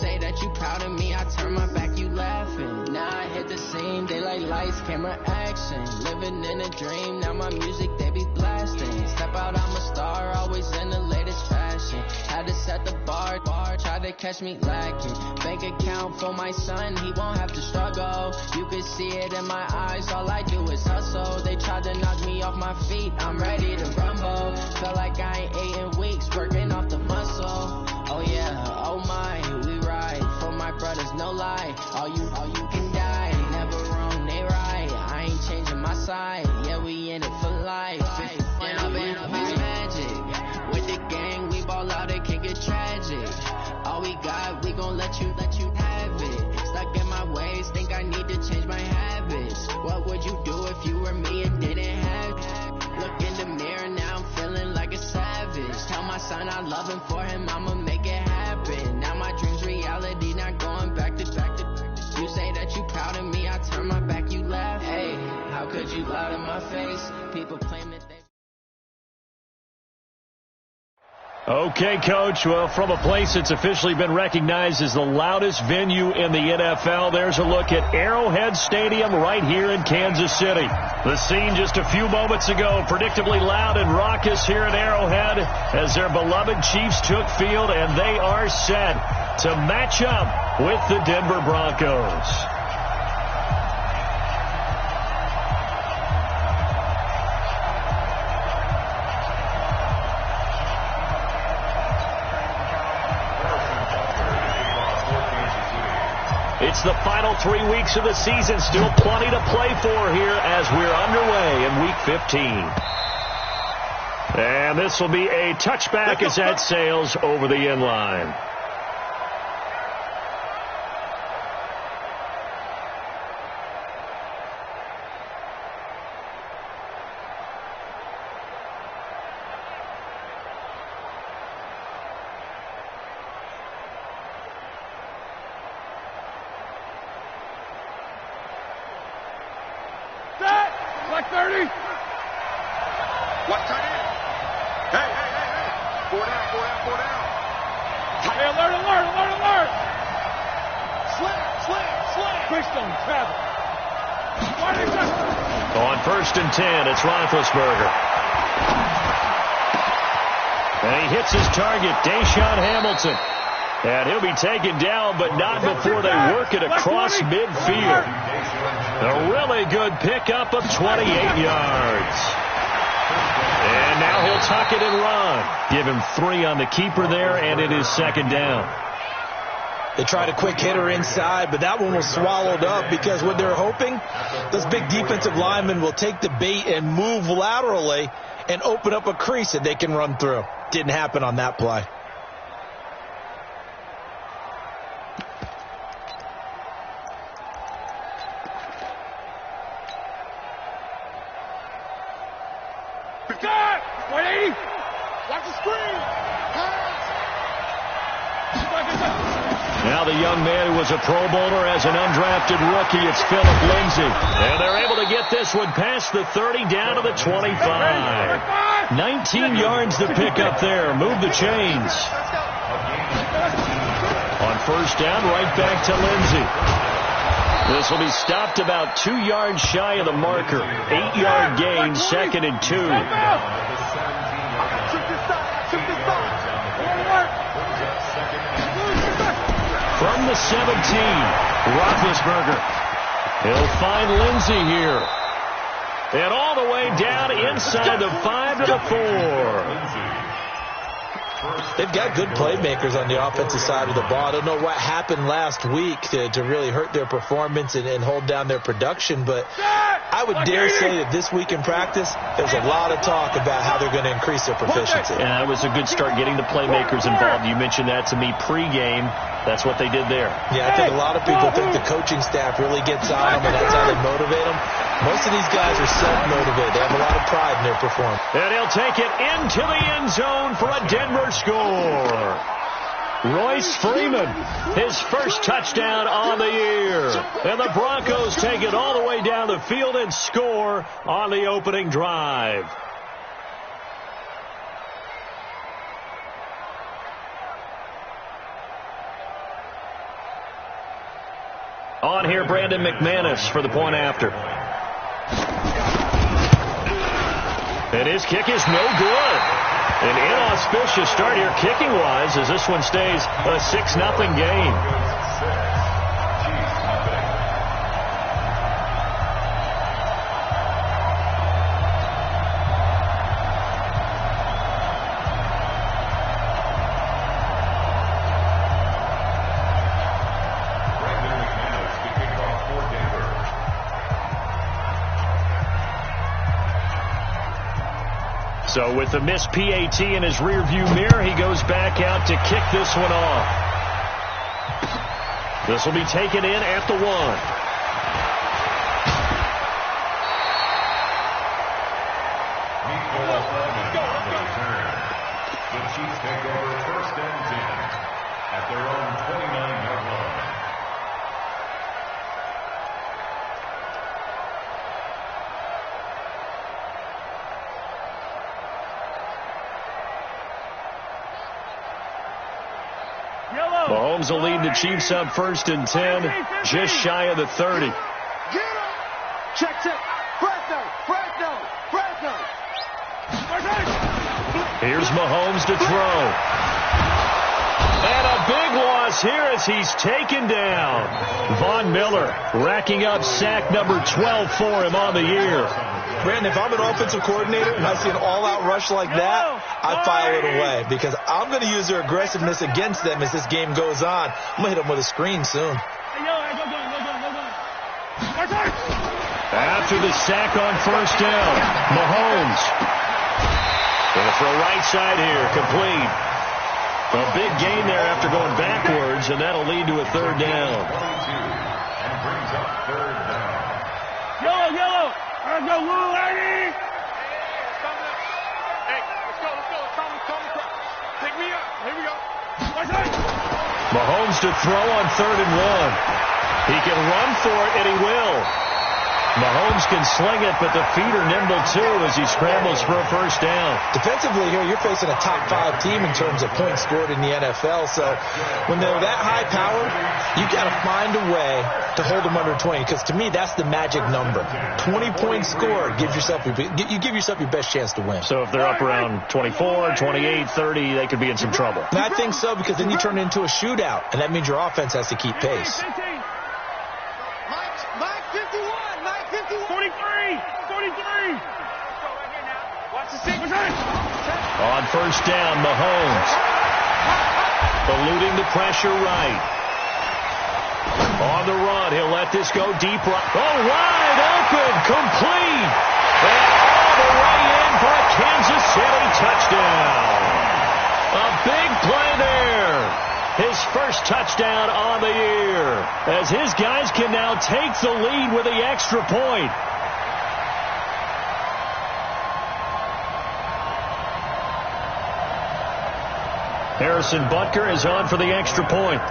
say that you proud of me, I turn my back, you laughing. Now I hit the scene, they like lights, camera, action. Living in a dream, now my music, they be blasting. Step out, I'm a star, always in the latest fashion. Had to set the bar, try to catch me lacking. Bank account for my son, he won't have to struggle. You can see it in my eyes, all I do is hustle. They tried to knock me off my feet, I'm ready to rumble. Felt like I ain't ate in weeks, working off the muscle. Oh yeah, oh my, we ride for my brothers, no lie. All you can die, never wrong, they right. I ain't changing my side, yeah, we in it for life. Down, magic. With the gang, we ball out, it can get tragic. All we got, we gon' let you have it. Stuck in my ways, think I need to change my habits. What would you do if you were me and didn't have it? Look in the mirror, now I'm feeling like a savage. Tell my son I love him, for him I'ma make it happen. Now my dream's reality, not going back to back to. You say that you proud of me, I turn my back, you laugh. Hey, how could you lie to my face? People claim that they... Okay, Coach. Well, from a place that's officially been recognized as the loudest venue in the NFL, there's a look at Arrowhead Stadium right here in Kansas City. The scene just a few moments ago, predictably loud and raucous here at Arrowhead as their beloved Chiefs took field, and they are set to match up with the Denver Broncos. It's the final 3 weeks of the season. Still plenty to play for here as we're underway in Week 15. And this will be a touchback as that sails over the end line. On 1st and 10, it's Roethlisberger. And he hits his target, Deshaun Hamilton. And he'll be taken down, but not before they work it across midfield. A really good pickup of 28 yards. And now he'll tuck it and run. Give him 3 on the keeper there, and it is 2nd down. They tried a quick hitter inside, but that one was swallowed up because what they're hoping, those big defensive linemen will take the bait and move laterally and open up a crease that they can run through. Didn't happen on that play. Now the young man who was a Pro Bowler as an undrafted rookie, it's Phillip Lindsay. And they're able to get this one past the 30 down to the 25. 19 yards to pick up there. Move the chains. On 1st down, right back to Lindsay. This will be stopped about 2 yards shy of the marker. 8-yard gain, 2nd and 2. From the 17, Roethlisberger. He'll find Lindsay here. And all the way down inside the 5 to the 4. They've got good playmakers on the offensive side of the ball. I don't know what happened last week to really hurt their performance and hold down their production, but I would dare say that this week in practice, there's a lot of talk about how they're going to increase their proficiency. Yeah, it was a good start getting the playmakers involved. You mentioned that to me pregame. That's what they did there. Yeah, I think a lot of people think the coaching staff really gets on them, and that's how they motivate them. Most of these guys are self-motivated. They have a lot of pride in their performance. And he'll take it into the end zone for a Denver score. Royce Freeman, his first touchdown on the year. And the Broncos take it all the way down the field and score on the opening drive. On here, Brandon McManus for the point after. And his kick is no good. An inauspicious start here kicking-wise as this one stays a 6-0 game. So with the missed PAT in his rearview mirror, he goes back out to kick this one off. This will be taken in at the 1. The Chiefs take over 1st and 10 at their own 29-yard line. Mahomes will lead the Chiefs up 1st and 10, just shy of the 30. Get him! Check. Fresno. Here's Mahomes to throw. And a big loss here as he's taken down. Von Miller racking up sack number 12 for him on the year. Brandon, if I'm an offensive coordinator and I see an all-out rush like that, I file it away because I'm going to use their aggressiveness against them as this game goes on. I'm going to hit them with a screen soon. After the sack on 1st down, Mahomes going to throw right side here, complete. A big gain there after going backwards, and that'll lead to a 3rd down. And brings up 3rd down. Yellow. Let's go, Lou, lady. Hey, let's go. Pick me up. Here we go. Mahomes to throw on 3rd and 1. He can run for it, and he will. Mahomes can sling it, but the feet are nimble, too, as he scrambles for a 1st down. Defensively here, you're facing a top 5 team in terms of points scored in the NFL. So when they're that high powered, you got to find a way to hold them under 20, because to me, that's the magic number. 20 points scored, you give yourself your best chance to win. So if they're up around 24, 28, 30, they could be in some trouble. And I think so, because then you turn it into a shootout, and that means your offense has to keep pace. Mike 51. 43. Watch the 6. On 1st down, Mahomes eluding the pressure right. On the run, he'll let this go deep right. Oh, wide open, complete. And all the way in for a Kansas City touchdown. A big play there. His first touchdown on the year, as his guys can now take the lead with the extra point. Harrison Butker is on for the extra point.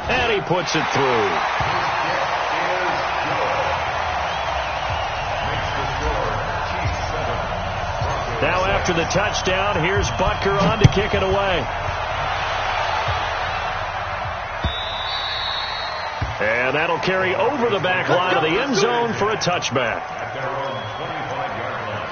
And he puts it through. Now after the touchdown, here's Butker on to kick it away. And that'll carry over the back line of the end zone for a touchback. At their own 25-yard line.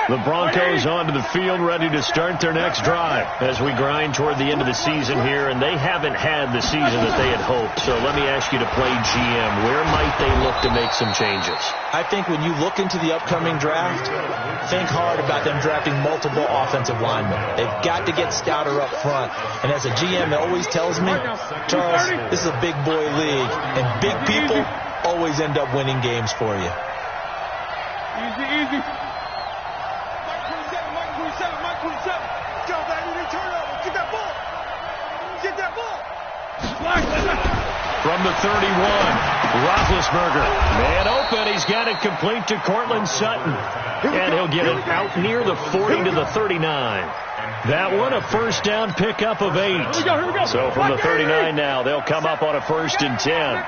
The Broncos onto the field, ready to start their next drive as we grind toward the end of the season here, and they haven't had the season that they had hoped. So let me ask you to play GM. Where might they look to make some changes? I think when you look into the upcoming draft, think hard about them drafting multiple offensive linemen. They've got to get stouter up front. And as a GM, it always tells me, Charles, this is a big boy league, and big people always end up winning games for you. Easy. Mike 27. Go, baby, they turn over. Get that ball. From the 31, Roethlisberger. Man open. He's got it complete to Cortland Sutton. And he'll get it out near the 40 to the 39. That one, a first down pickup of 8. Here we go. So from the 39 now, they'll come up on a 1st and 10.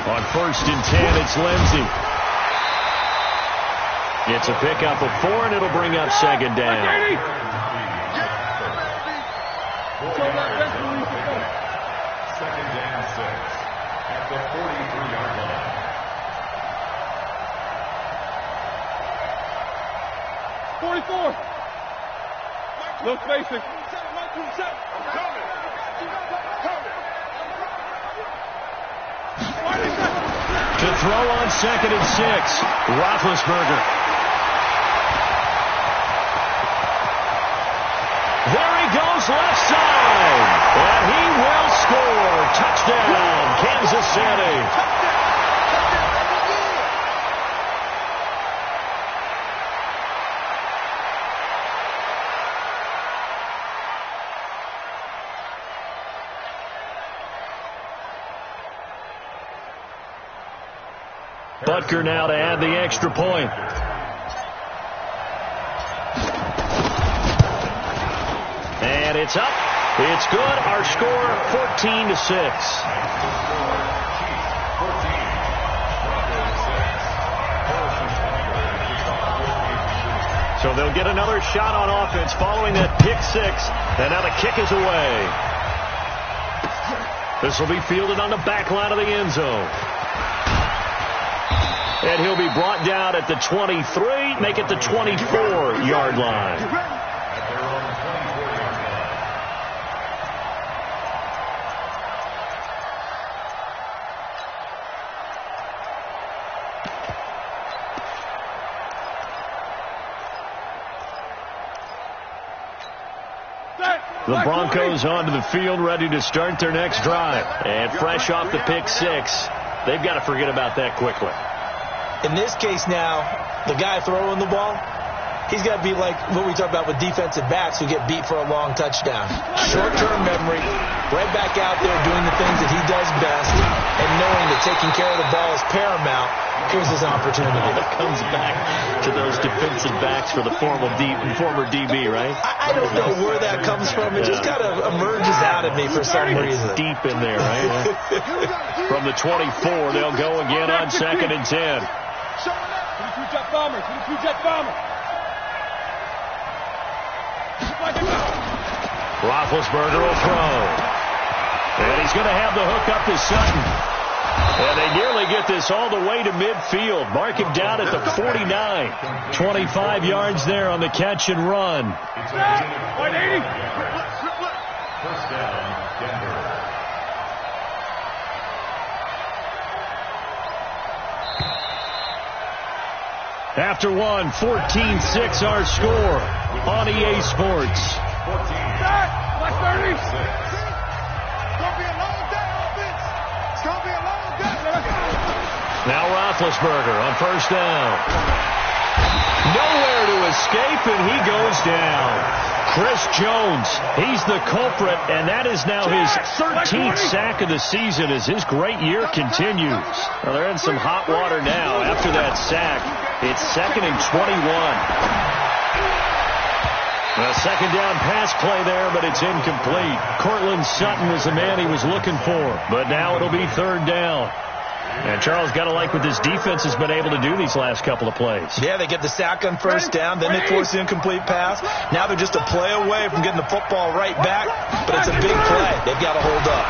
On 1st and 10, it's Lindsey. It's a pickup of 4, and it'll bring up 2nd down. Second down 6 at the 43-yard line. No spacing. To throw on 2nd and 6, Roethlisberger. There he goes, left side. And he will score. Touchdown, Kansas City. Butker now to add the extra point. And it's up. It's good. Our score 14-6. So they'll get another shot on offense following that pick 6. And now the kick is away. This will be fielded on the back line of the end zone. And he'll be brought down at the 23, make it the 24-yard line. The Broncos onto the field, ready to start their next drive. And fresh off the pick 6, they've got to forget about that quickly. In this case now, the guy throwing the ball, he's got to be like what we talk about with defensive backs who get beat for a long touchdown. Short-term memory, right back out there doing the things that he does best, and knowing that taking care of the ball is paramount. Here's his opportunity. It comes back to those defensive backs for the former DB, right? I don't know where that comes from. It just kind of emerges out of me for some reason. It's deep in there, right? From the 24, they'll go again on 2nd and 10. Jet bomber. Roethlisberger will throw. And he's going to have the hook up to Sutton. And they nearly get this all the way to midfield. Mark him down at the 49. 25 yards there on the catch and run. 180. First down, Denver. After one, 14-6 our score on EA Sports. 30. Now Roethlisberger on 1st down. Nowhere to escape, and he goes down. Chris Jones, he's the culprit, and that is now his 13th sack of the season as his great year continues. Well, they're in some hot water now after that sack. It's 2nd and 21. A 2nd down pass play there, but it's incomplete. Cortland Sutton was the man he was looking for, but now it'll be 3rd down. And Charles got to like what this defense has been able to do these last couple of plays. Yeah, they get the sack on 1st down, then they force the incomplete pass. Now they're just a play away from getting the football right back, but it's a big play. They've got to hold up.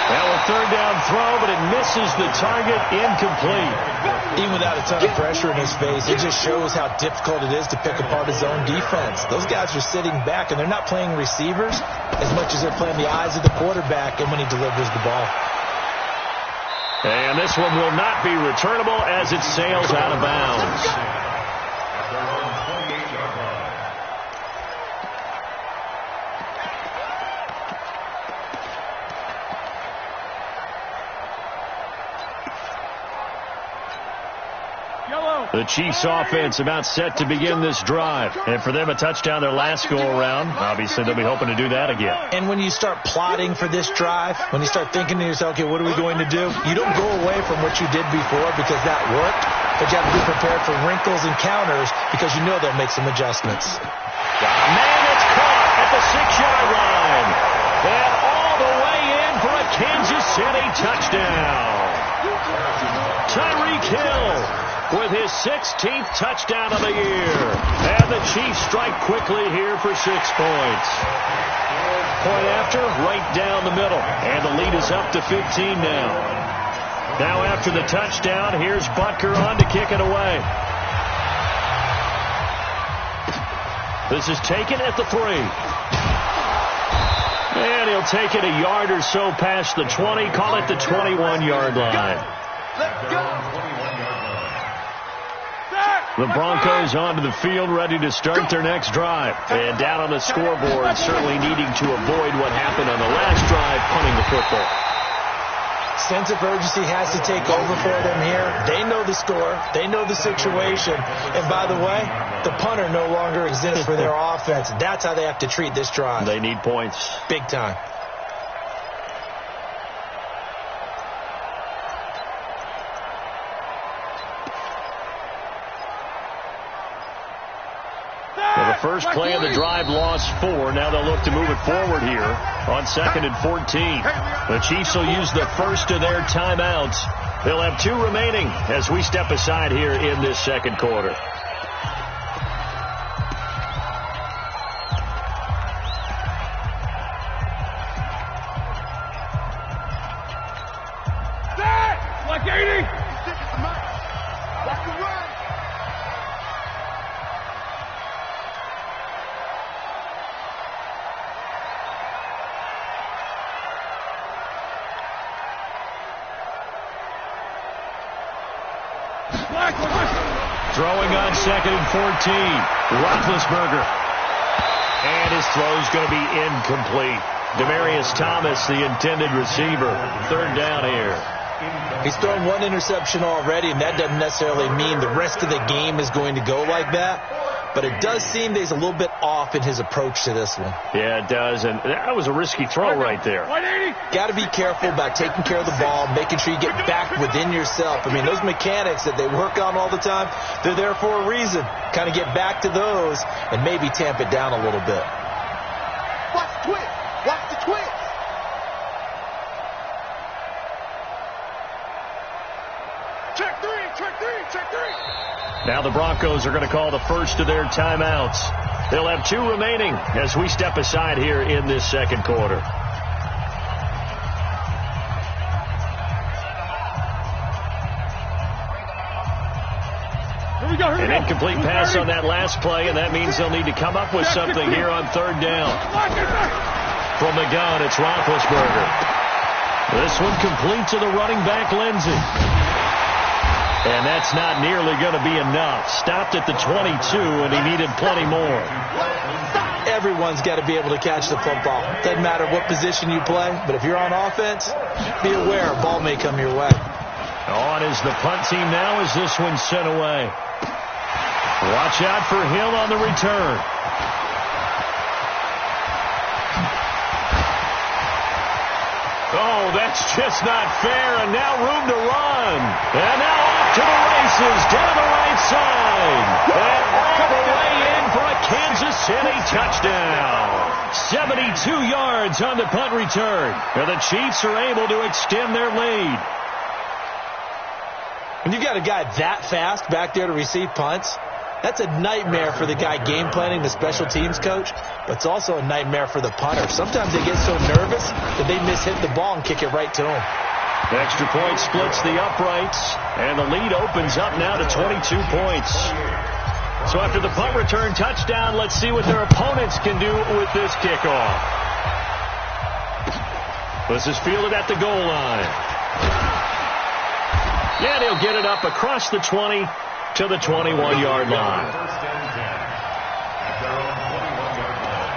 Well, a 3rd down throw, but it misses the target, incomplete. Even without a ton of pressure in his face, it just shows how difficult it is to pick apart his own defense. Those guys are sitting back, and they're not playing receivers as much as they're playing the eyes of the quarterback and when he delivers the ball. And this one will not be returnable as it sails out of bounds. The Chiefs offense about set to begin this drive. And for them, a touchdown their last go-around. Obviously, they'll be hoping to do that again. And when you start plotting for this drive, when you start thinking to yourself, okay, what are we going to do? You don't go away from what you did before because that worked, but you have to be prepared for wrinkles and counters because you know they'll make some adjustments. Man, it's caught at the 6-yard line. touchdown. Tyreek Hill with his 16th touchdown of the year. And the Chiefs strike quickly here for 6 points. Point after, right down the middle. And the lead is up to 15 now. Now after the touchdown, here's Butker on to kick it away. This is taken at the 3. And he'll take it a yard or so past the 20. Call it the 21-yard line. Let's go. The Broncos onto the field, ready to start their next drive. And down on the scoreboard, certainly needing to avoid what happened on the last drive, punting the football. Sense of urgency has to take over for them here. They know the score. They know the situation. And by the way, the punter no longer exists for their offense. That's how they have to treat this drive. They need points. Big time. Well, the first play of the drive lost 4. Now they'll look to move it forward here on 2nd and 14. The Chiefs will use the first of their timeouts. They'll have 2 remaining as we step aside here in this second quarter. Like 80. Watch the run. Throwing on 2nd and 14. Roethlisberger. And his throw's going to be incomplete. Demaryius Thomas, the intended receiver. 3rd down here. He's thrown 1 interception already, and that doesn't necessarily mean the rest of the game is going to go like that. But it does seem that he's a little bit off in his approach to this one. Yeah, it does. And that was a risky throw right there. Got to be careful about taking care of the ball, making sure you get back within yourself. I mean, those mechanics that they work on all the time, they're there for a reason. Kind of get back to those and maybe tamp it down a little bit. Watch the twist. Watch the twist. Check 3. Check 3. Check 3. Now the Broncos are going to call the first of their timeouts. They'll have 2 remaining as we step aside here in this second quarter. Here we go. An incomplete pass on that last play, and that means they'll need to come up with something here on 3rd down. From the gun, it's Roethlisberger. This one complete to the running back, Lindsey. And that's not nearly going to be enough. Stopped at the 22, and he needed plenty more. Everyone's got to be able to catch the football. Doesn't matter what position you play, but if you're on offense, be aware a ball may come your way. On is the punt team now as this one's sent away. Watch out for Hill on the return. Oh, that's just not fair, and now room to run. And now off to the races, down the right side. And all the way in for a Kansas City touchdown. 72 yards on the punt return. And the Chiefs are able to extend their lead. When you got a guy that fast back there to receive punts, that's a nightmare for the guy game planning, the special teams coach, but it's also a nightmare for the punter. Sometimes they get so nervous that they miss-hit the ball and kick it right to him. The extra point splits the uprights, and the lead opens up now to 22 points. So after the punt return touchdown, let's see what their opponents can do with this kickoff. This is fielded at the goal line. And he'll get it up across the 20 to the 21-yard line. First and 10 at their own 21-yard line.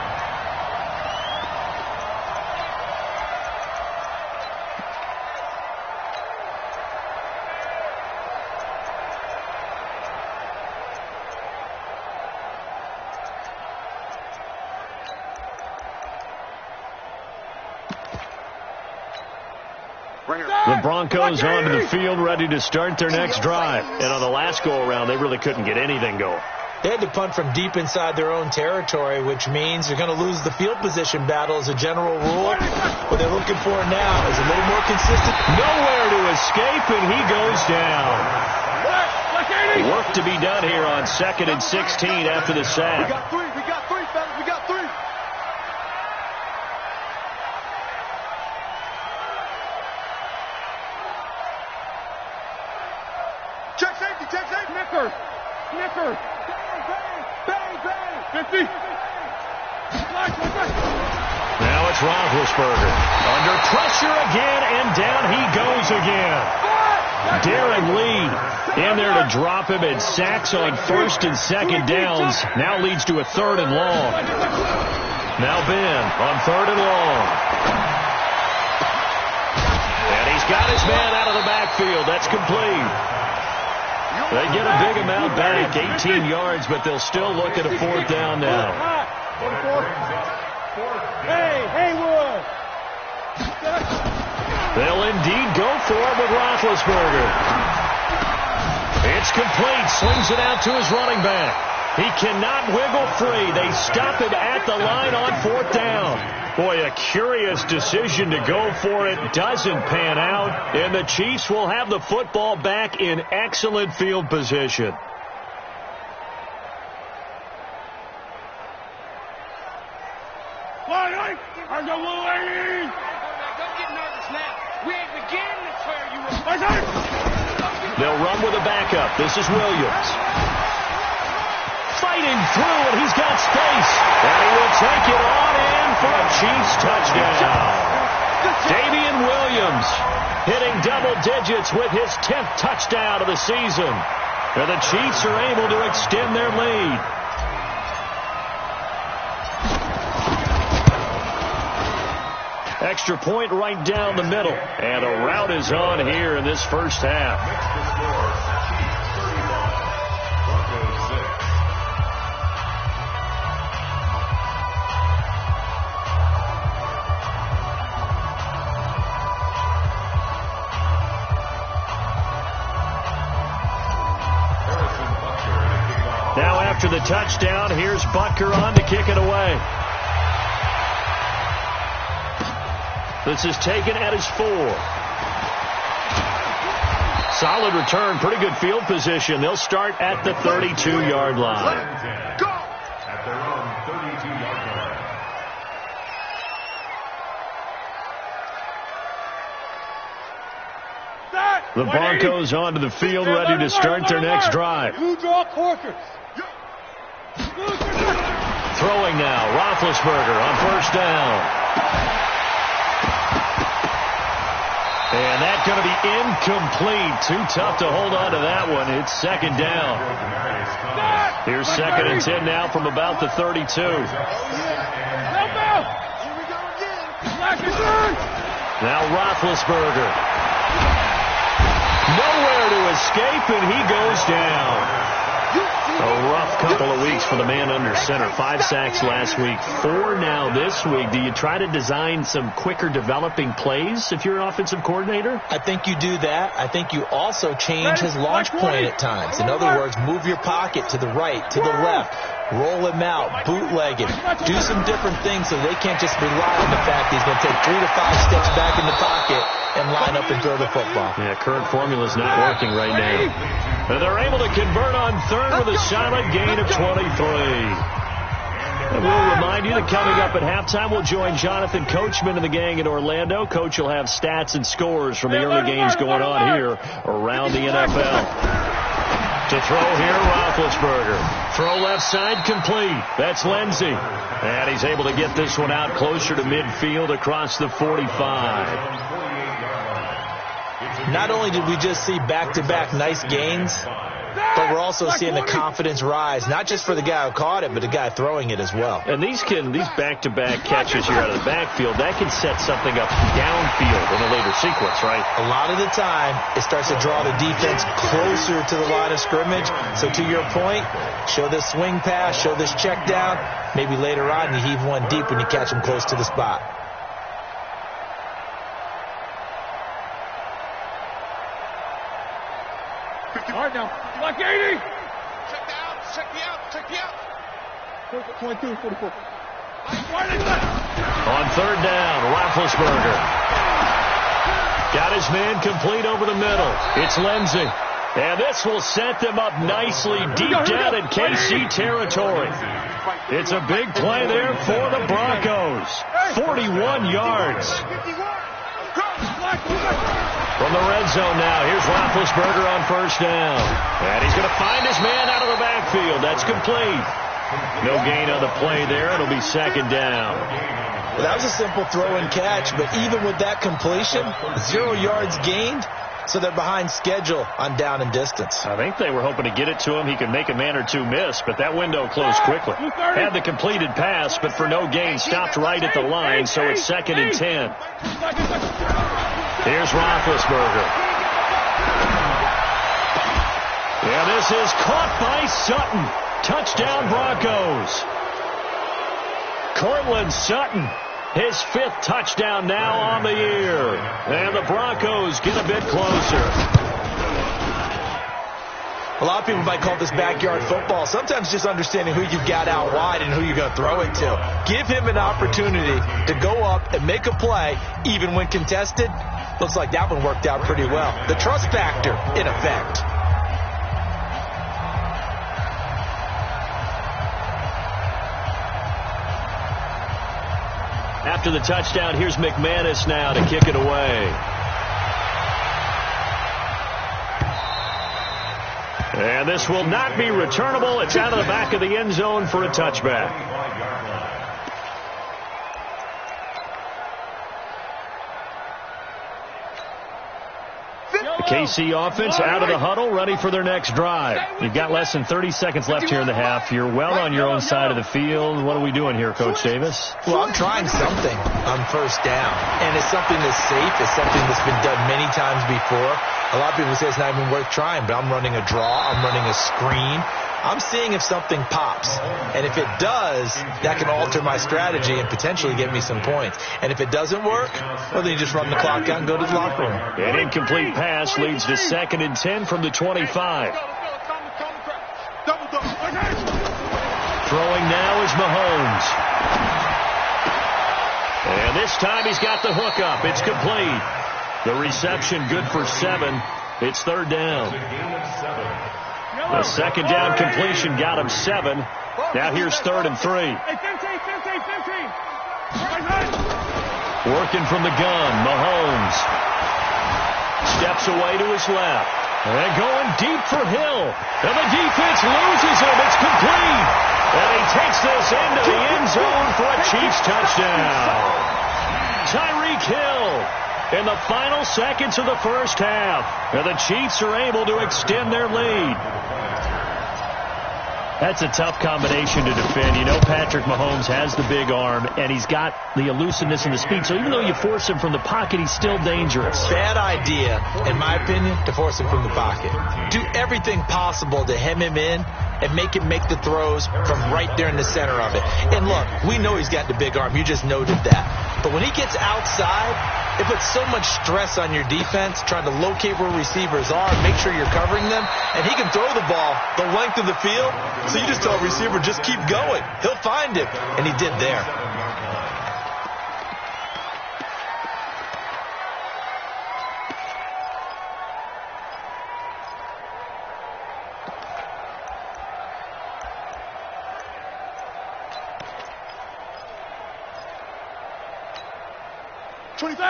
The Broncos onto the field ready to start their next drive. And on the last go-around, they really couldn't get anything going. They had to punt from deep inside their own territory, which means you're going to lose the field position battle as a general rule. What they're looking for now is a little more consistent. Nowhere to escape, and he goes down. Work to be done here on 2nd and 16 after the sack. We got three, fellas. We got three. Check safety. Nicker. Bang. 50. Now it's Roethlisberger. Under pressure again, and down he goes again. Darren Lee in there to drop him, and sacks on 1st and 2nd downs. Now leads to a 3rd and long. Now Ben on 3rd and long. And he's got his man out of the backfield. That's complete. They get a big amount back, 18 yards, but they'll still look at a 4th down now. Hey, Haywood. They'll indeed go for it with Roethlisberger. It's complete. Slings it out to his running back. He cannot wiggle free. They stop him at the line on 4th down. Boy, a curious decision to go for it. Doesn't pan out. And the Chiefs will have the football back in excellent field position. They'll run with a backup. This is Williams. Fighting through, and he's got space. And he will take it on in for a Chiefs touchdown. Damian Williams hitting double digits with his 10th touchdown of the season. And the Chiefs are able to extend their lead. Extra point right down the middle. And a rout is on here in this first half. Now after the touchdown, here's Butker on to kick it away. This is taken at his 4. Solid return, pretty good field position. They'll start at the 32-yard line. Go! At their own 32-yard line. The Broncos onto the field, ready to start their next drive. Throwing now, Roethlisberger on 1st down. And that's going to be incomplete. Too tough to hold on to that one. It's 2nd down. Here's 2nd and 10 now from about the 32. Now Roethlisberger. Nowhere to escape, and he goes down. A rough couple of weeks for the man under center. 5 sacks last week, 4 now this week. Do you try to design some quicker developing plays if you're an offensive coordinator? I think you do that. I think you also change his launch point at times. In other words, move your pocket to the right, to the left. Roll him out, bootleg him, do some different things so they can't just rely on the fact he's going to take 3 to 5 steps back in the pocket and line up and throw the football. Yeah, current formula's not working right now. And they're able to convert on 3rd with a solid gain of 23. And we'll remind you that coming up at halftime, we'll join Jonathan Coachman and the gang in Orlando. Coach will have stats and scores from the early games going on here around the NFL. To throw here, Roethlisberger. Throw left side complete. That's Lindsey. And he's able to get this one out closer to midfield across the 45. Not only did we just see back-to-back nice gains, but we're also seeing the confidence rise, not just for the guy who caught it, but the guy throwing it as well. And these back-to-back catches here out of the backfield, that can set something up downfield in a later sequence, right? A lot of the time, it starts to draw the defense closer to the line of scrimmage. So to your point, show this swing pass, show this check down. Maybe later on you heave one deep when you catch him close to the spot. Hard now. Like 80. Check the out. 22, 44. On third down, Roethlisberger. Got his man complete over the middle. It's Lindsey. And this will set them up nicely deep down in KC territory. It's a big play there for the Broncos. 41 yards. From the red zone now, here's Roethlisberger on first down. And he's going to find his man out of the backfield. That's complete. No gain on the play there. It'll be second down. Well, that was a simple throw and catch, but even with that completion, 0 yards gained, so they're behind schedule on down and distance. I think they were hoping to get it to him. He could make a man or two miss, but that window closed quickly. Had the completed pass, but for no gain, stopped right at the line, so it's 2nd and 10. Here's Roethlisberger. Yeah, this is caught by Sutton. Touchdown, Broncos. Cortland Sutton, his 5th touchdown now on the year. And the Broncos get a bit closer. A lot of people might call this backyard football. Sometimes just understanding who you've got out wide and who you're going to throw it to. Give him an opportunity to go up and make a play, even when contested. Looks like that one worked out pretty well. The trust factor, in effect. After the touchdown, here's McManus now to kick it away. And this will not be returnable. It's out of the back of the end zone for a touchback. The KC offense out of the huddle, ready for their next drive. You've got less than 30 seconds left here in the half. You're well on your own side of the field. What are we doing here, Coach Davis? Well, I'm trying something on first down, and it's something that's safe. It's something that's been done many times before. A lot of people say it's not even worth trying, but I'm running a draw. I'm running a screen. I'm seeing if something pops. And if it does, that can alter my strategy and potentially get me some points. And if it doesn't work, well, then you just run the clock out and go to the locker room. An incomplete pass leads to 2nd and 10 from the 25. Throwing now is Mahomes. And this time he's got the hook up. It's complete. The reception good for 7. It's 3rd down. The 2nd down completion got him 7. Now here's 3rd and 3. Working from the gun, Mahomes. Steps away to his left. And going deep for Hill. And the defense loses him. It's complete. And he takes this into the end zone for a Chiefs touchdown. Tyreek Hill in the final seconds of the first half. And the Chiefs are able to extend their lead. That's a tough combination to defend. You know Patrick Mahomes has the big arm, and he's got the elusiveness and the speed. So even though you force him from the pocket, he's still dangerous. Bad idea, in my opinion, to force him from the pocket. Do everything possible to hem him in and make him make the throws from right there in the center of it. And look, we know he's got the big arm. You just noted that. But when he gets outside, it puts so much stress on your defense trying to locate where receivers are and make sure you're covering them. And he can throw the ball the length of the field. So you just tell a receiver, just keep going. He'll find it. And he did there.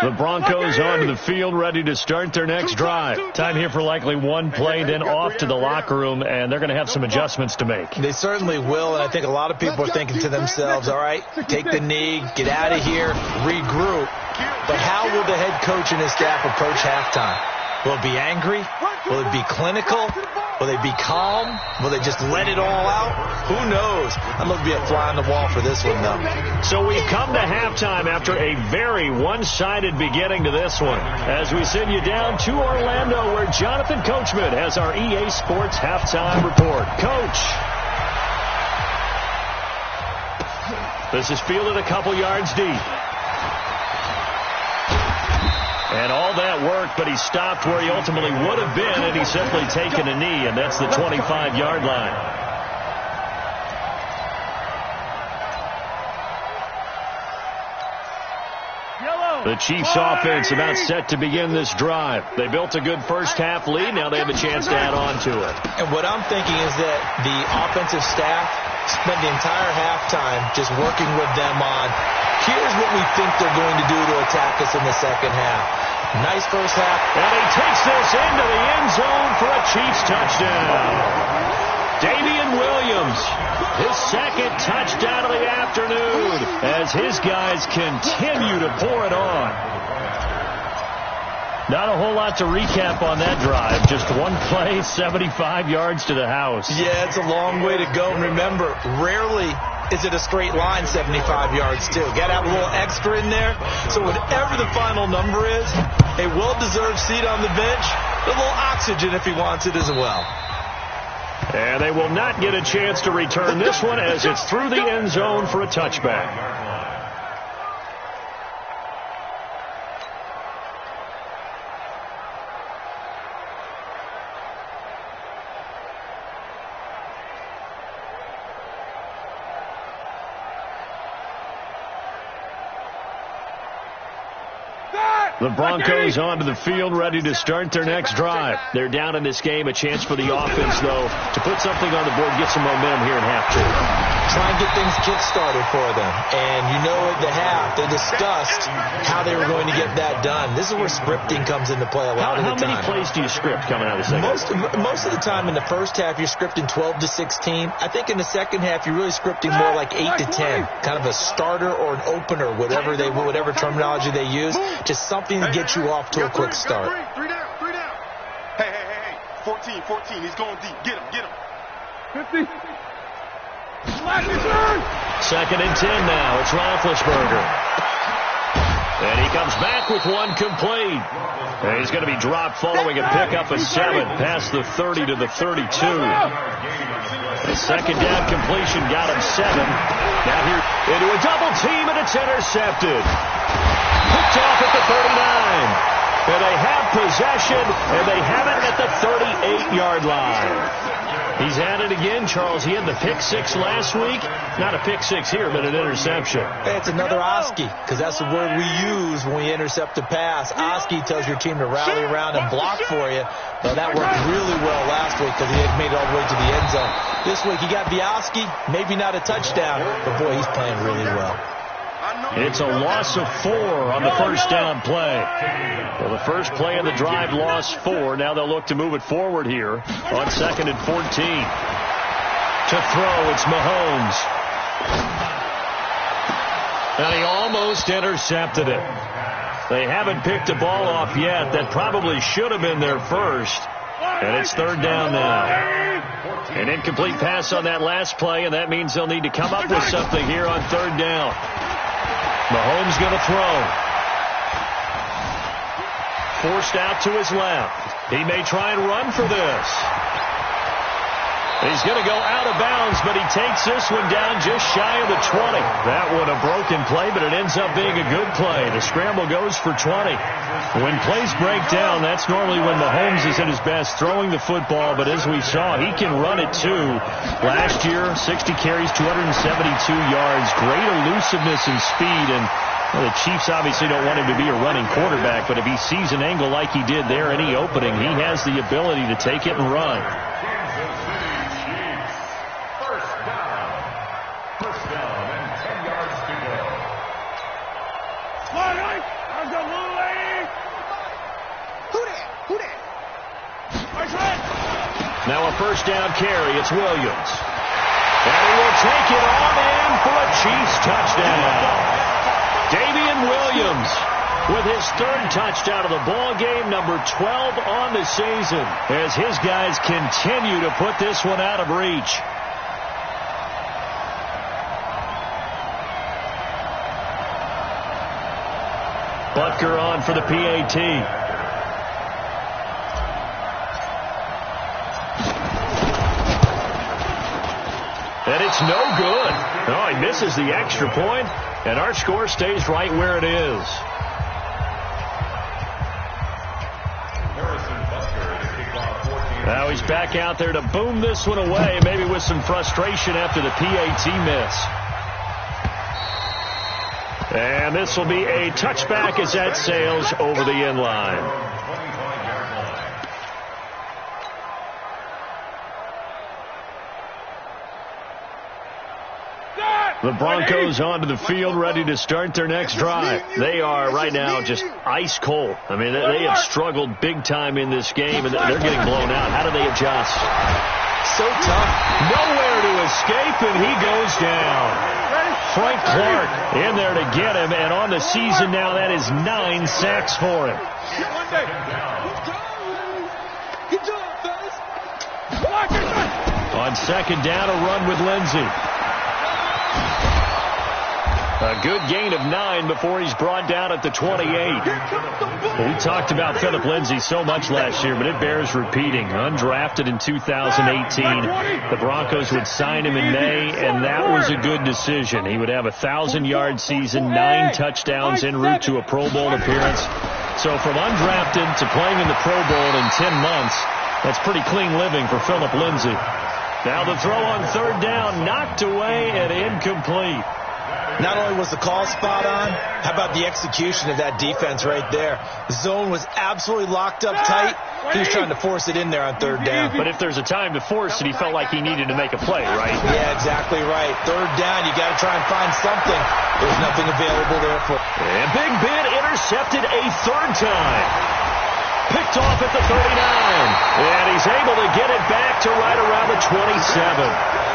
The Broncos onto the field, ready to start their next drive. Time here for likely one play, then off to the locker room, and they're going to have some adjustments to make. They certainly will, and I think a lot of people are thinking to themselves, all right, take the knee, get out of here, regroup. But how will the head coach and his staff approach halftime? Will it be angry? Will it be clinical? Will they be calm? Will they just let it all out? Who knows? I'm going to be a fly on the wall for this one, though. So we've come to halftime after a very one-sided beginning to this one. As we send you down to Orlando, where Jonathan Coachman has our EA Sports halftime report. Coach. This is fielded a couple yards deep. And all that worked, but he stopped where he ultimately would have been, and he's simply taken a knee, and that's the 25-yard line. The Chiefs offense about set to begin this drive. They built a good first-half lead. Now they have a chance to add on to it. And what I'm thinking is that the offensive staff spent the entire halftime just working with them on, here's what we think they're going to do to attack us in the second half. Nice first half. And he takes this into the end zone for a Chiefs touchdown. Damian Williams, his second touchdown of the afternoon as his guys continue to pour it on. Not a whole lot to recap on that drive. Just one play, 75 yards to the house. Yeah, it's a long way to go. And remember, rarely is it a straight line 75 yards, too. Got to have a little extra in there. So whatever the final number is, a well-deserved seat on the bench, a little oxygen if he wants it as well. And they will not get a chance to return this one as it's through the end zone for a touchback. The Broncos onto the field, ready to start their next drive. They're down in this game. A chance for the offense, though, to put something on the board, get some momentum here in half two. Try and get things kick-started for them. And you know at the half, they discussed how they were going to get that done. This is where scripting comes into play a lot of the time. How many plays do you script coming out of the second half? Most of the time in the first half, you're scripting 12 to 16. I think in the second half, you're really scripting more like 8 to 10. Kind of a starter or an opener, whatever terminology they use. Just something to get you off to a quick start. Three down. Hey. 14. He's going deep. Get him. 50. Second and 10 now. It's Roethlisberger. And he comes back with one complete. And he's going to be dropped following a pickup of 7 past the 30 to the 32. The second down completion got him 7. Now here into a double team, and it's intercepted. Picked off at the 39. And they have possession, and they have it at the 38-yard line. He's had it again, Charles. He had the pick 6 last week. Not a pick 6 here, but an interception. It's another Oski, because that's the word we use when we intercept a pass. Oski tells your team to rally around and block for you. Well, that worked really well last week because he had made it all the way to the end zone. This week he got the Oski, maybe not a touchdown, but boy, he's playing really well. It's a loss of 4 on the first down play. Well, the first play of the drive lost 4. Now they'll look to move it forward here on 2nd and 14. To throw, it's Mahomes. And he almost intercepted it. They haven't picked a ball off yet. That probably should have been their first. And it's 3rd down now. An incomplete pass on that last play, and that means they'll need to come up with something here on 3rd down. Mahomes going to throw. Forced out to his left. He may try and run for this. He's going to go out of bounds, but he takes this one down just shy of the 20. That one a broken play, but it ends up being a good play. The scramble goes for 20. When plays break down, that's normally when Mahomes is at his best throwing the football, but as we saw, he can run it too. Last year, 60 carries, 272 yards, great elusiveness and speed, and well, the Chiefs obviously don't want him to be a running quarterback, but if he sees an angle like he did there, any opening, he has the ability to take it and run. Now a first down carry. It's Williams. And he will take it on in for a Chiefs touchdown. Damian Williams with his 3rd touchdown of the ball game, number 12 on the season, as his guys continue to put this one out of reach. Butker on for the PAT. And it's no good. No, he misses the extra point, and our score stays right where it is. Now he's back out there to boom this one away, maybe with some frustration after the PAT miss. And this will be a touchback as that sails over the end line. The Broncos onto the field, ready to start their next drive. They are right now just ice cold. I mean, they have struggled big time in this game, and they're getting blown out. How do they adjust? So tough. Nowhere to escape, and he goes down. Frank Clark in there to get him, and on the season now, that is 9 sacks for him. On second down, a run with Lindsey. A good gain of 9 before he's brought down at the 28. We talked about Phillip Lindsay so much last year, but it bears repeating. Undrafted in 2018. The Broncos would sign him in May, and that was a good decision. He would have a 1,000-yard season, 9 touchdowns en route to a Pro Bowl appearance. So from undrafted to playing in the Pro Bowl in 10 months, that's pretty clean living for Phillip Lindsay. Now the throw on third down, knocked away and incomplete. Not only was the call spot on, how about the execution of that defense right there? The zone was absolutely locked up tight. He was trying to force it in there on third down. But if there's a time to force it, he felt like he needed to make a play, right? Yeah, exactly right. Third down, you got to try and find something. There's nothing available there for. And Big Ben intercepted a third time. Picked off at the 39. And he's able to get it back to right around the 27.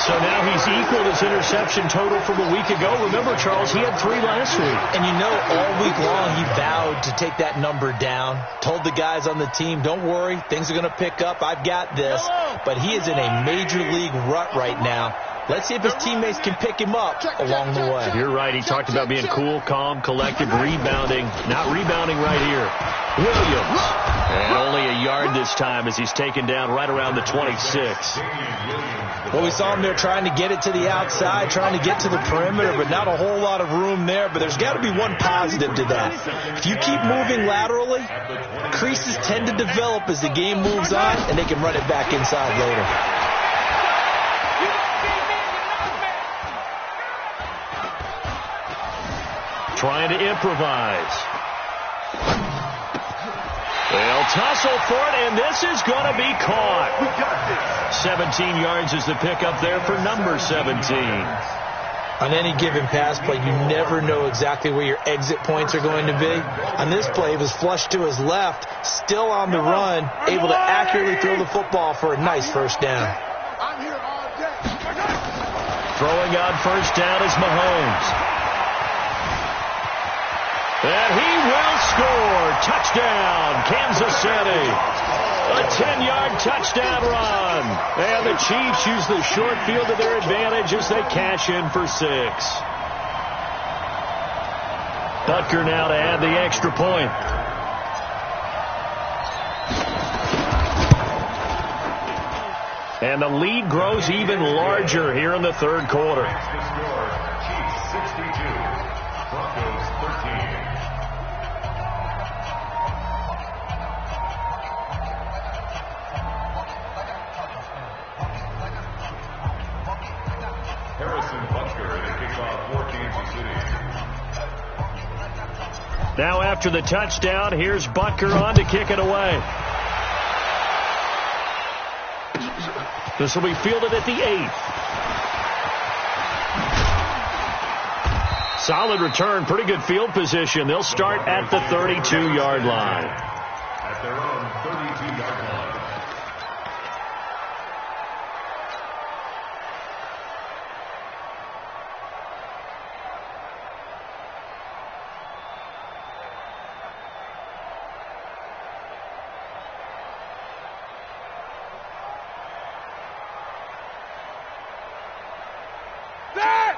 So now he's equaled his interception total from a week ago. Remember, Charles, he had 3 last week. And you know, all week long he vowed to take that number down. Told the guys on the team, don't worry, things are going to pick up. I've got this. But he is in a major league rut right now. Let's see if his teammates can pick him up along the way. You're right. He talked about being cool, calm, collected, rebounding. Not rebounding right here. Williams. And only a yard this time as he's taken down right around the 26. Well, we saw him there trying to get it to the outside, trying to get to the perimeter, but not a whole lot of room there. But there's got to be one positive to that. If you keep moving laterally, creases tend to develop as the game moves on, and they can run it back inside later. Trying to improvise. They'll tussle for it, and this is going to be caught. 17 yards is the pickup there for number 17. On any given pass play, you never know exactly where your exit points are going to be. On this play, it was flushed to his left, still on the run, able to accurately throw the football for a nice first down. Throwing on first down is Mahomes. And he will score. Touchdown, Kansas City. A 10-yard touchdown run. And the Chiefs use the short field to their advantage as they cash in for 6. Butker now to add the extra point. And the lead grows even larger here in the third quarter. Chiefs 62, Broncos 13. Now after the touchdown, here's Butker on to kick it away. This will be fielded at the 8. Solid return, pretty good field position. They'll start at the 32-yard line. At their own 32-yard line.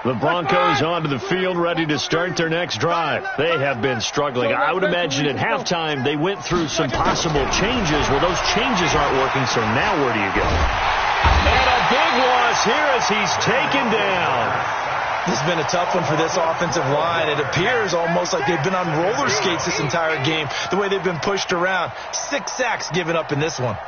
The Broncos onto the field, ready to start their next drive. They have been struggling. I would imagine at halftime they went through some possible changes. Well, those changes aren't working, so now where do you go? And a big loss here as he's taken down. This has been a tough one for this offensive line. It appears almost like they've been on roller skates this entire game, the way they've been pushed around. 6 sacks given up in this one.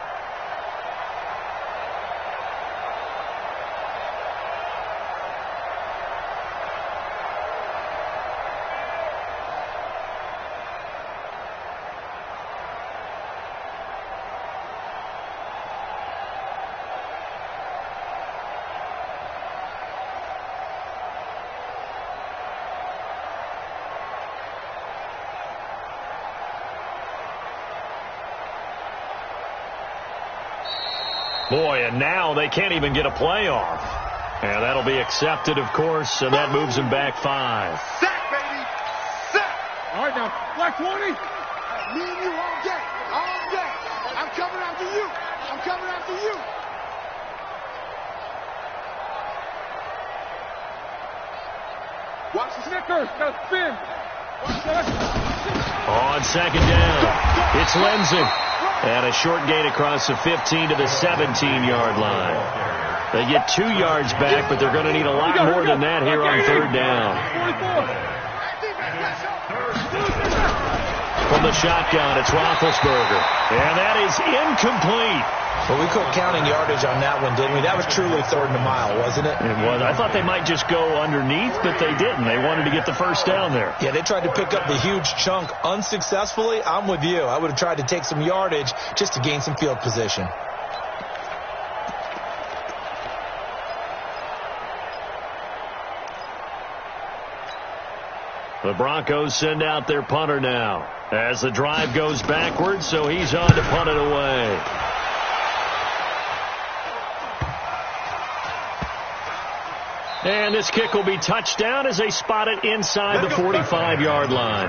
Boy, and now they can't even get a play off. And that'll be accepted, of course, and that moves them back 5. Sack, baby! Sack! All right, now, black 20. Me and you all day. All day. I'm coming after you. I'm coming after you. Watch the Snickers. Got to spin. On second down, it's Lindsey. And a short gain across the 15 to the 17-yard line. They get 2 yards back, but they're going to need a lot more than that here on third down. From the shotgun, it's Roethlisberger. And that is incomplete. Well, we quit counting yardage on that one, didn't we? That was truly third and a mile, wasn't it? It was. I thought they might just go underneath, but they didn't. They wanted to get the first down there. Yeah, they tried to pick up the huge chunk unsuccessfully. I'm with you. I would have tried to take some yardage just to gain some field position. The Broncos send out their punter now as the drive goes backwards, so he's on to punt it away. And this kick will be touchdown as they spot it inside the 45-yard line.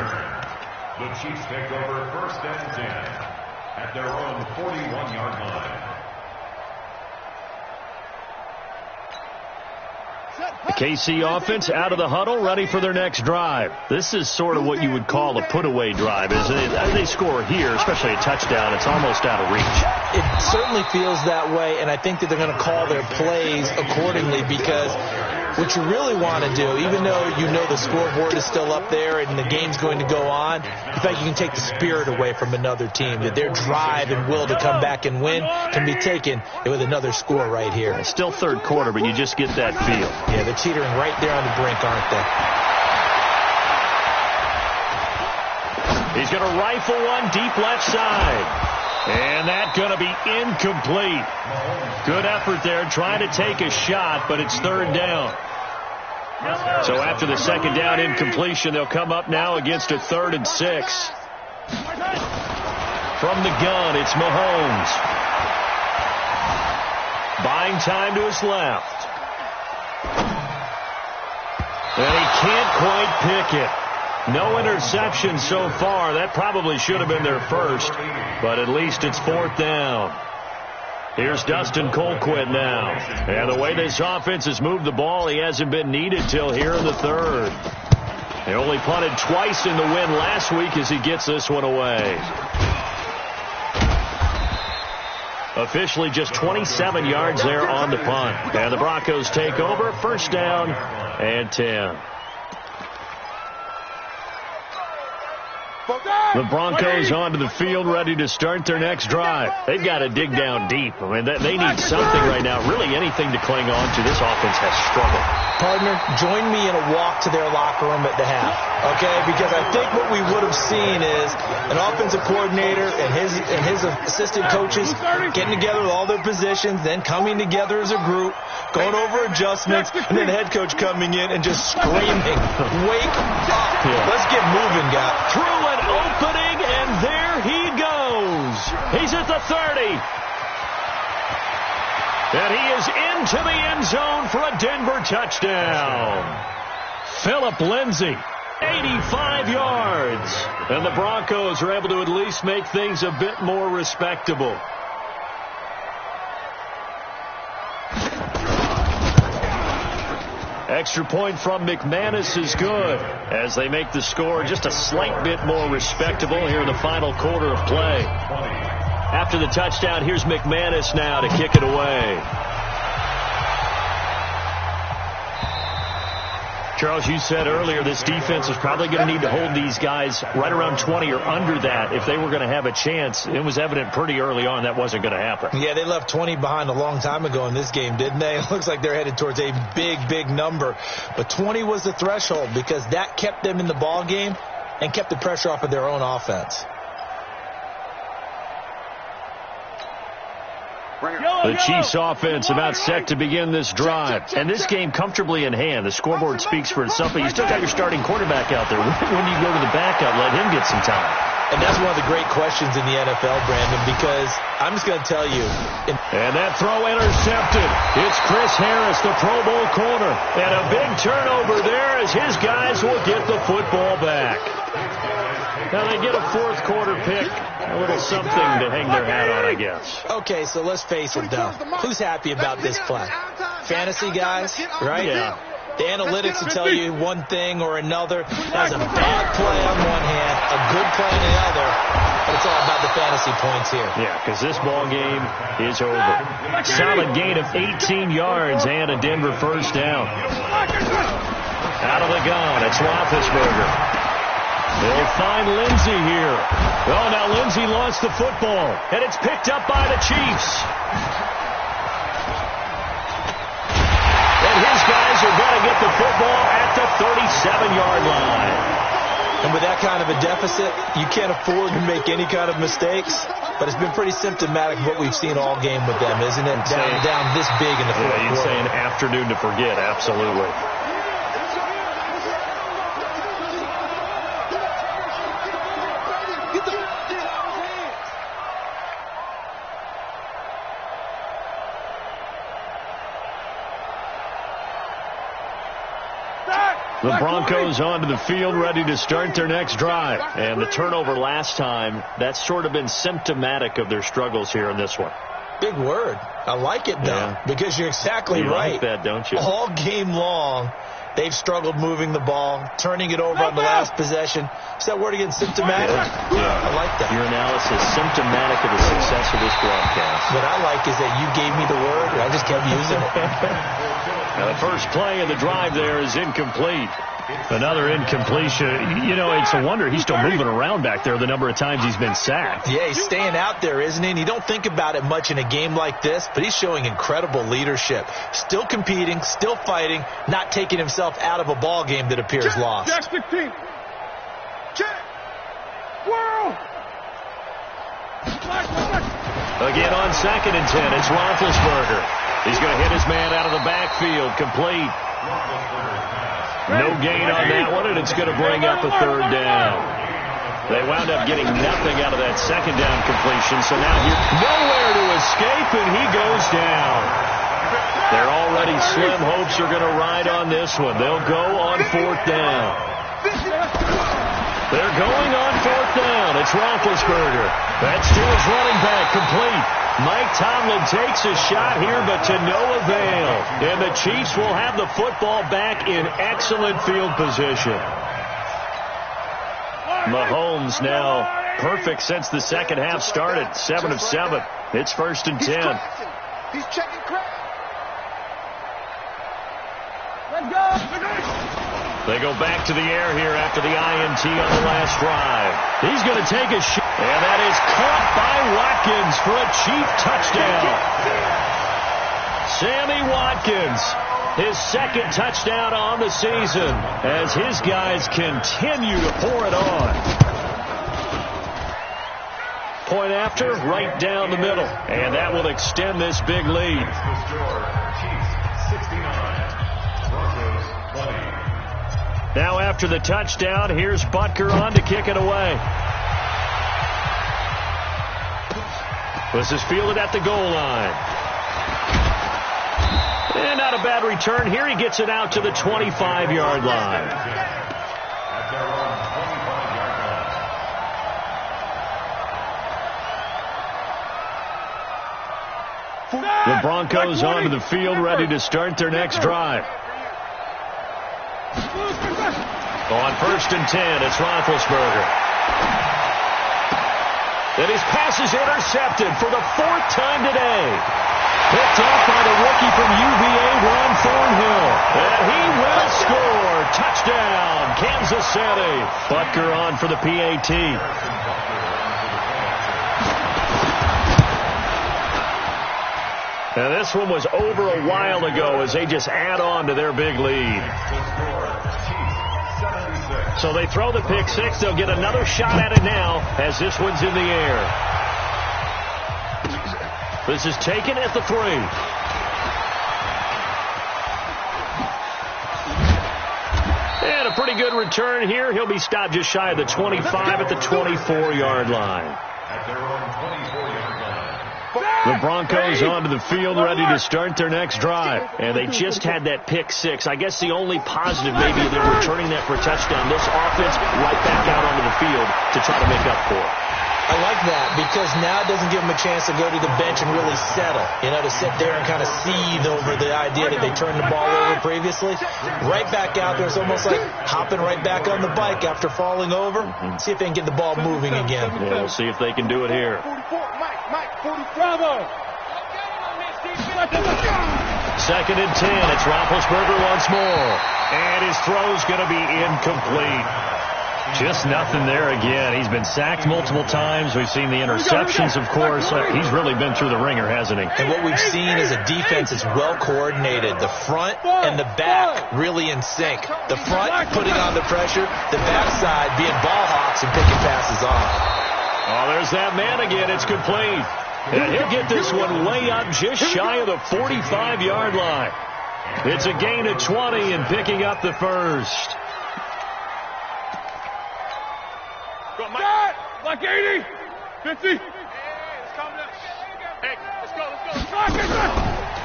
The Chiefs take over first and 10 at their own 41-yard line. The KC offense out of the huddle, ready for their next drive. This is sort of what you would call a put-away drive, isn't it? As they score here, especially a touchdown, it's almost out of reach. It certainly feels that way, and I think that they're going to call their plays accordingly because what you really want to do, even though you know the scoreboard is still up there and the game's going to go on, in fact, you can take the spirit away from another team, that their drive and will to come back and win can be taken with another score right here. It's still third quarter, but you just get that feel. Yeah, they're teetering right there on the brink, aren't they? He's going to rifle one deep left side. And that's going to be incomplete. Good effort there trying to take a shot, but it's third down. So after the second down incompletion, they'll come up now against a 3rd and 6. From the gun, it's Mahomes. Buying time to his left. And he can't quite pick it. No interception so far. That probably should have been their first, but at least it's 4th down. Here's Dustin Colquitt now. And the way this offense has moved the ball, he hasn't been needed till here in the 3rd. They only punted twice in the win last week as he gets this one away. Officially just 27 yards there on the punt. And the Broncos take over, first down and 10. The Broncos onto the field ready to start their next drive. They've got to dig down deep. I mean, they need something right now, really anything to cling on to. This offense has struggled. Partner, join me in a walk to their locker room at the half, okay? Because I think what we would have seen is an offensive coordinator and his assistant coaches getting together with all their positions, then coming together as a group, going over adjustments, and then the head coach coming in and just screaming, wake up. Yeah. Let's get moving, guys. Through an opening, and there he goes. He's at the 30. And he is into the end zone for a Denver touchdown. Philip Lindsay, 85 yards. And the Broncos are able to at least make things a bit more respectable. Extra point from McManus is good as they make the score just a slight bit more respectable here in the final quarter of play. After the touchdown, here's McManus now to kick it away. Charles, you said earlier this defense is probably going to need to hold these guys right around 20 or under that if they were going to have a chance. It was evident pretty early on that wasn't going to happen. Yeah, they left 20 behind a long time ago in this game, didn't they? It looks like they're headed towards a big, big number. But 20 was the threshold because that kept them in the ball game and kept the pressure off of their own offense. The Chiefs offense about set to begin this drive. And this game comfortably in hand. The scoreboard speaks for itself, but you still got your starting quarterback out there. When do you go to the backup, let him get some time? And that's one of the great questions in the NFL, Brandon, because I'm just going to tell you. And that throw intercepted. It's Chris Harris, the Pro Bowl corner. And a big turnover there as his guys will get the football back. Now they get a fourth quarter pick. A little something to hang their hat on, I guess. Okay, so let's face it, though. Who's happy about this play? Fantasy guys, right? Yeah. The analytics will tell you one thing or another. That's a bad play on one hand, a good play on the other, but it's all about the fantasy points here. Yeah, because this ball game is over. Solid gain of 18 yards and a Denver first down. Out of the gun, it's Roethlisberger. They'll find Lindsey here. Oh, now Lindsey lost the football, and it's picked up by the Chiefs. And his guys are going to get the football at the 37-yard line. And with that kind of a deficit, you can't afford to make any kind of mistakes. But it's been pretty symptomatic of what we've seen all game with them, isn't it? Down this big in the fourth quarter. You'd say an afternoon to forget, absolutely. The Broncos onto the field, ready to start their next drive. And the turnover last time, that's sort of been symptomatic of their struggles here in this one. Big word. I like it, though, because you're exactly right. You like that, don't you? All game long, they've struggled moving the ball, turning it over on the last possession. Is that word again, symptomatic? Yeah. I like that. Your analysis, symptomatic of the success of this broadcast. What I like is that you gave me the word, and I just kept using it. Now the first play of the drive there is incomplete. Another incompletion. You know, it's a wonder he's still moving around back there the number of times he's been sacked. Yeah, he's staying out there, isn't he? And you don't think about it much in a game like this, but he's showing incredible leadership. Still competing, still fighting, not taking himself out of a ball game that appears lost. Check 16. Check. World. Again on 2nd and 10, it's Roethlisberger. He's going to hit his man out of the backfield, complete. No gain on that one, and it's going to bring up a third down. They wound up getting nothing out of that second down completion, so now he's nowhere to escape, and he goes down. Their already slim hopes are going to ride on this one. They'll go on 4th down. They're going on 4th down. It's Roethlisberger. That's to his running back, complete. Mike Tomlin takes a shot here, but to no avail. And the Chiefs will have the football back in excellent field position. Mahomes now perfect since the second half started. 7 of 7. It's 1st and 10. He's checking crap. Let's go. They go back to the air here after the INT on the last drive. He's going to take a shot, and that is caught by Watkins for a Chief touchdown. Sammy Watkins, his 2nd touchdown on the season as his guys continue to pour it on. Point after, right down the middle, and that will extend this big lead. Chiefs 69, Broncos 20. Now after the touchdown, here's Butker on to kick it away. This is fielded at the goal line. And not a bad return here. He gets it out to the 25-yard line. At their own 25-yard line. The Broncos onto the field, ready to start their next drive. On 1st and 10, it's Roethlisberger. And his pass is intercepted for the 4th time today. Picked off by the rookie from UVA, Ron Thornhill. And he will score. Touchdown, Kansas City. Butker on for the PAT. Now this one was over a while ago as they just add on to their big lead. So they throw the pick six. They'll get another shot at it now as this one's in the air. This is taken at the 3. And a pretty good return here. He'll be stopped just shy of the 25 at the 24-yard line. At their own 24-yard line. The Broncos onto the field ready to start their next drive. And they just had that pick 6. I guess the only positive maybe they're returning that for a touchdown. This offense right back out onto the field to try to make up for it. I like that because now it doesn't give them a chance to go to the bench and really settle, to sit there and kind of seethe over the idea that they turned the ball over previously. Right back out there. It's almost like hopping right back on the bike after falling over. See if they can get the ball moving again. Yeah, we'll see if they can do it here. Second and 10. It's Roethlisberger once more. And his throw's going to be incomplete. Just nothing there again. He's been sacked multiple times. We've seen the interceptions, of course. He's really been through the ringer, hasn't he? And what we've seen is a defense that's well coordinated. The front and the back really in sync. The front putting on the pressure, the backside being ball hawks and picking passes off. Oh, there's that man again. It's complete. And he'll get this one way up just shy of the 45-yard line. It's a gain of 20 and picking up the first. Like 80, 50. Hey, let's go.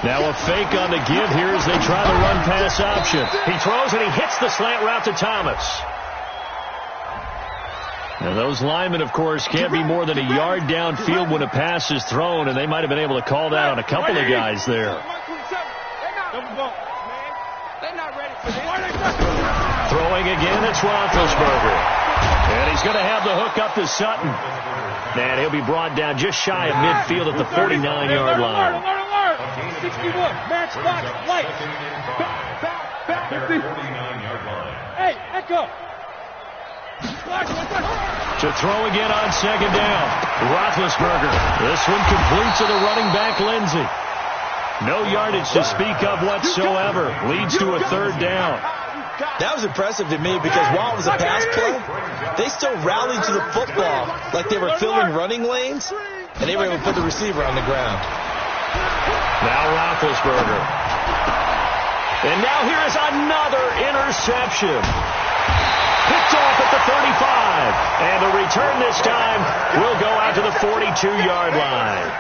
Now a fake on the give here as they try the run-pass option. He throws and he hits the slant route to Thomas. Now those linemen, of course, can't be more than a yard downfield when a pass is thrown, and they might have been able to call that on a couple of guys there. Throwing again, it's Roethlisberger. And he's going to have the hook up to Sutton. And he'll be brought down just shy of midfield at the 49-yard line. 61, match box, light. Back. 49-yard line. Hey, echo. To throw again on second down. Roethlisberger. This one complete to the running back, Lindsey. No yardage to speak of whatsoever. Leads to a third down. That was impressive to me because while it was a pass play, they still rallied to the football like they were filling running lanes, and they were able to put the receiver on the ground. Now Roethlisberger. And now here is another interception. Picked off at the 35. And the return this time will go out to the 42-yard line.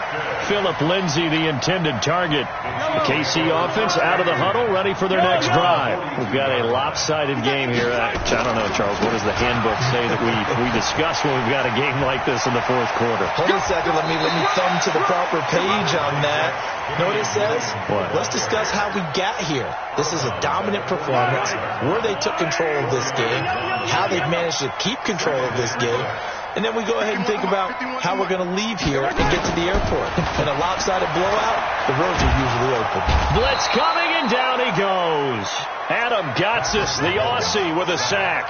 Philip Lindsay, the intended target. The KC offense out of the huddle, ready for their next drive. We've got a lopsided game here. I don't know, Charles, what does the handbook say that we discuss when we've got a game like this in the fourth quarter? Hold on a second. Let me thumb to the proper page on that. You know what it says? What? Let's discuss how we got here. This is a dominant performance, where they took control of this game, how they've managed to keep control of this game, and then we go ahead and think about how we're going to leave here and get to the airport. In a lopsided blowout, the roads are usually open. Blitz coming, and down he goes. Adam Gotsis, the Aussie, with a sack.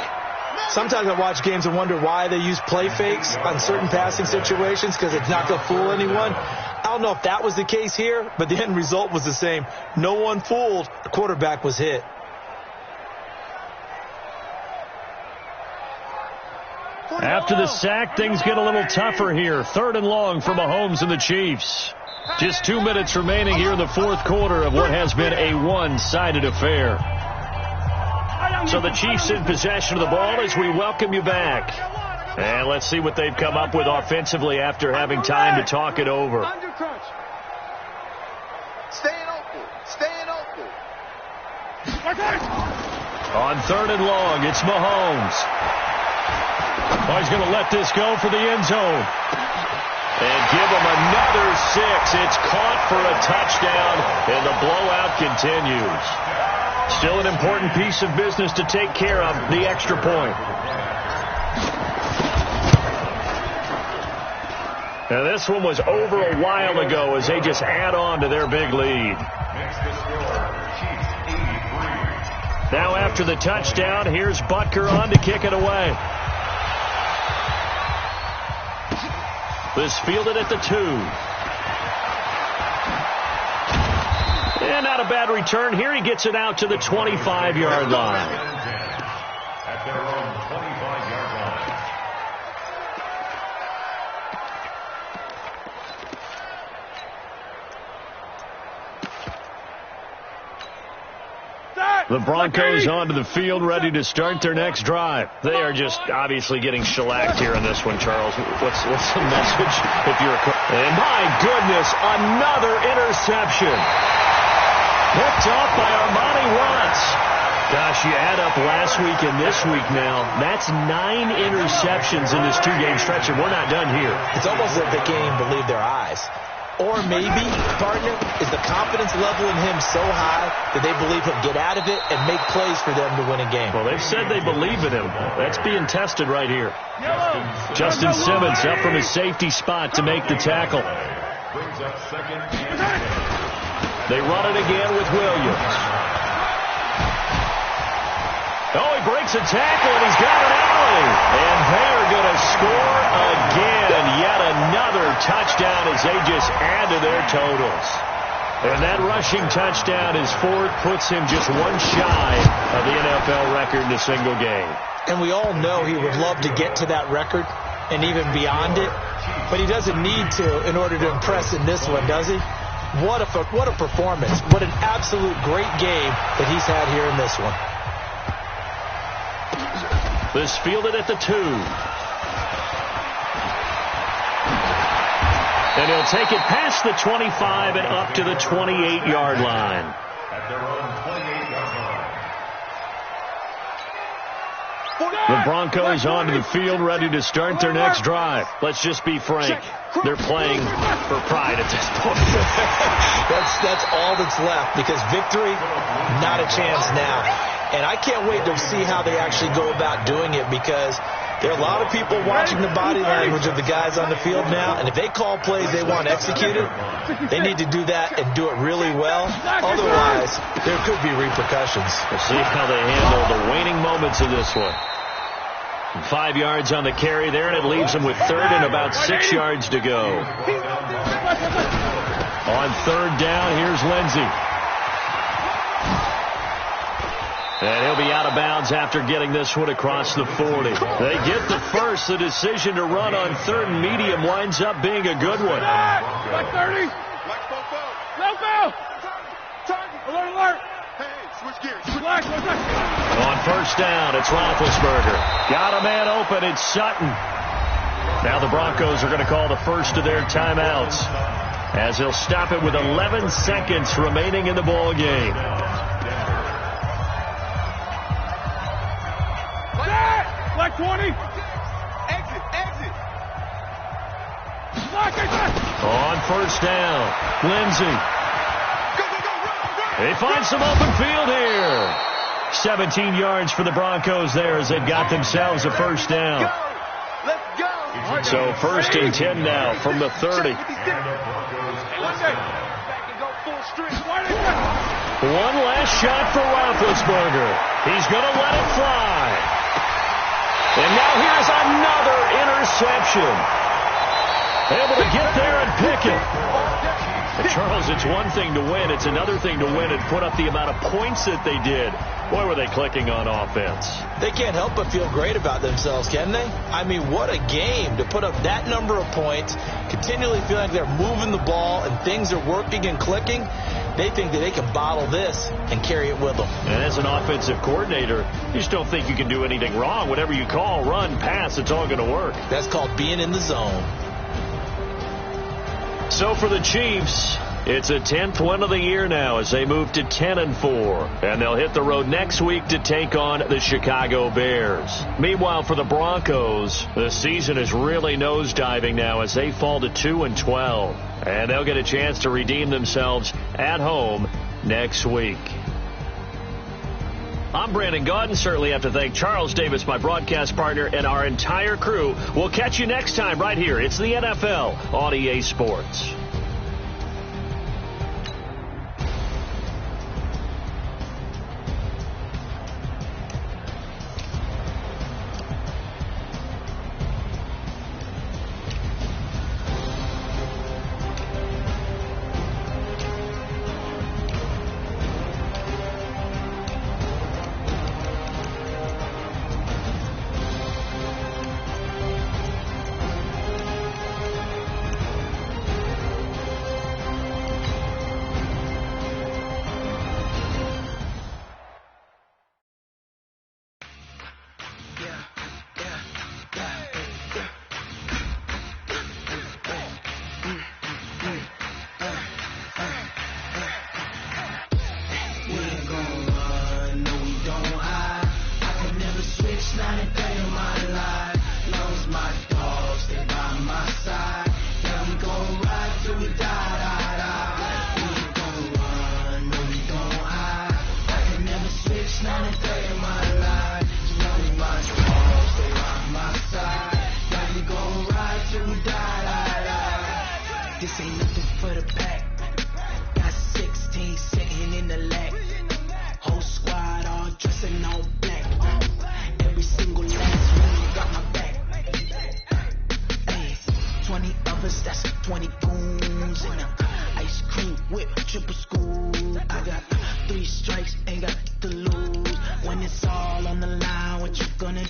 Sometimes I watch games and wonder why they use play fakes on certain passing situations because it's not going to fool anyone. I don't know if that was the case here, but the end result was the same. No one fooled. The quarterback was hit. After the sack, things get a little tougher here. Third and long for Mahomes and the Chiefs. Just 2 minutes remaining here in the fourth quarter of what has been a one-sided affair. So the Chiefs in possession of the ball as we welcome you back. And let's see what they've come up with offensively after having time to talk it over. Staying open. On third and long, it's Mahomes. Oh, he's going to let this go for the end zone. And give him another 6. It's caught for a touchdown, and the blowout continues. Still an important piece of business to take care of, the extra point. Now, this one was over a while ago as they just add on to their big lead. Makes the score, Chiefs 83. Now, after the touchdown, here's Butker on to kick it away. This fielded at the 2. And not a bad return here. He gets it out to the 25-yard line. At their own 25-yard line. The Broncos onto the field, ready to start their next drive. They are just obviously getting shellacked here in this one, Charles. What's the message? And my goodness, another interception. Picked off by Armani Watts. Gosh, you add up last week and this week now. That's 9 interceptions in this 2-game stretch, and we're not done here. It's almost like they can't even believe their eyes. Or maybe, partner, is the confidence level in him so high that they believe he'll get out of it and make plays for them to win a game. Well, they've said they believe in him. That's being tested right here. Justin Simmons up from his safety spot to make the tackle. They run it again with Williams. Oh, he breaks a tackle, and he's got an alley. And they're going to score again. Yet another touchdown as they just add to their totals. And that rushing touchdown, his fourth, puts him just one shy of the NFL record in a single game. And we all know he would love to get to that record and even beyond it. But he doesn't need to in order to impress in this one, does he? What a performance. What an absolute great game that he's had here in this one. This fielded at the 2. And he'll take it past the 25 and up to the 28-yard line. At their own 28-yard line. The Broncos onto the field, ready to start their next drive. Let's just be frank. They're playing for pride at this point. That's all that's left, because victory, not a chance now. And I can't wait to see how they actually go about doing it, because there are a lot of people watching the body language of the guys on the field now, and if they call plays they want executed, they need to do that and do it really well. Otherwise, there could be repercussions. We'll see how they handle the waning moments of this one. 5 yards on the carry there, and it leaves them with third and about 6 yards to go. On third down, here's Lindsey. And he'll be out of bounds after getting this one across the 40. They get the first. The decision to run on third and medium winds up being a good one. Black 30. No foul. Alert, alert. Hey, switch gears. Black. On first down, it's Roethlisberger. Got a man open. It's Sutton. Now the Broncos are going to call the first of their timeouts, as they'll stop it with 11 seconds remaining in the ball game. Black 20. Exit. Black. On first down, Lindsey. They find some open field here. 17 yards for the Broncos there as they've got themselves a first down. Let's go. So first and 10 now from the 30. One last shot for Roethlisberger. He's going to let it fly. And now here's another interception. Able to get there and pick it. And Charles, it's one thing to win. It's another thing to win and put up the amount of points that they did. Boy, were they clicking on offense. They can't help but feel great about themselves, can they? I mean, what a game to put up that number of points, continually feel like they're moving the ball and things are working and clicking. They think that they can bottle this and carry it with them. And as an offensive coordinator, you just don't think you can do anything wrong. Whatever you call, run, pass, it's all going to work. That's called being in the zone. So for the Chiefs, it's a 10th win of the year now as they move to 10-4. And they'll hit the road next week to take on the Chicago Bears. Meanwhile, for the Broncos, the season is really nosediving now as they fall to 2-12. And they'll get a chance to redeem themselves at home next week. I'm Brandon Gaudin. Certainly have to thank Charles Davis, my broadcast partner, and our entire crew. We'll catch you next time right here. It's the NFL on EA Sports.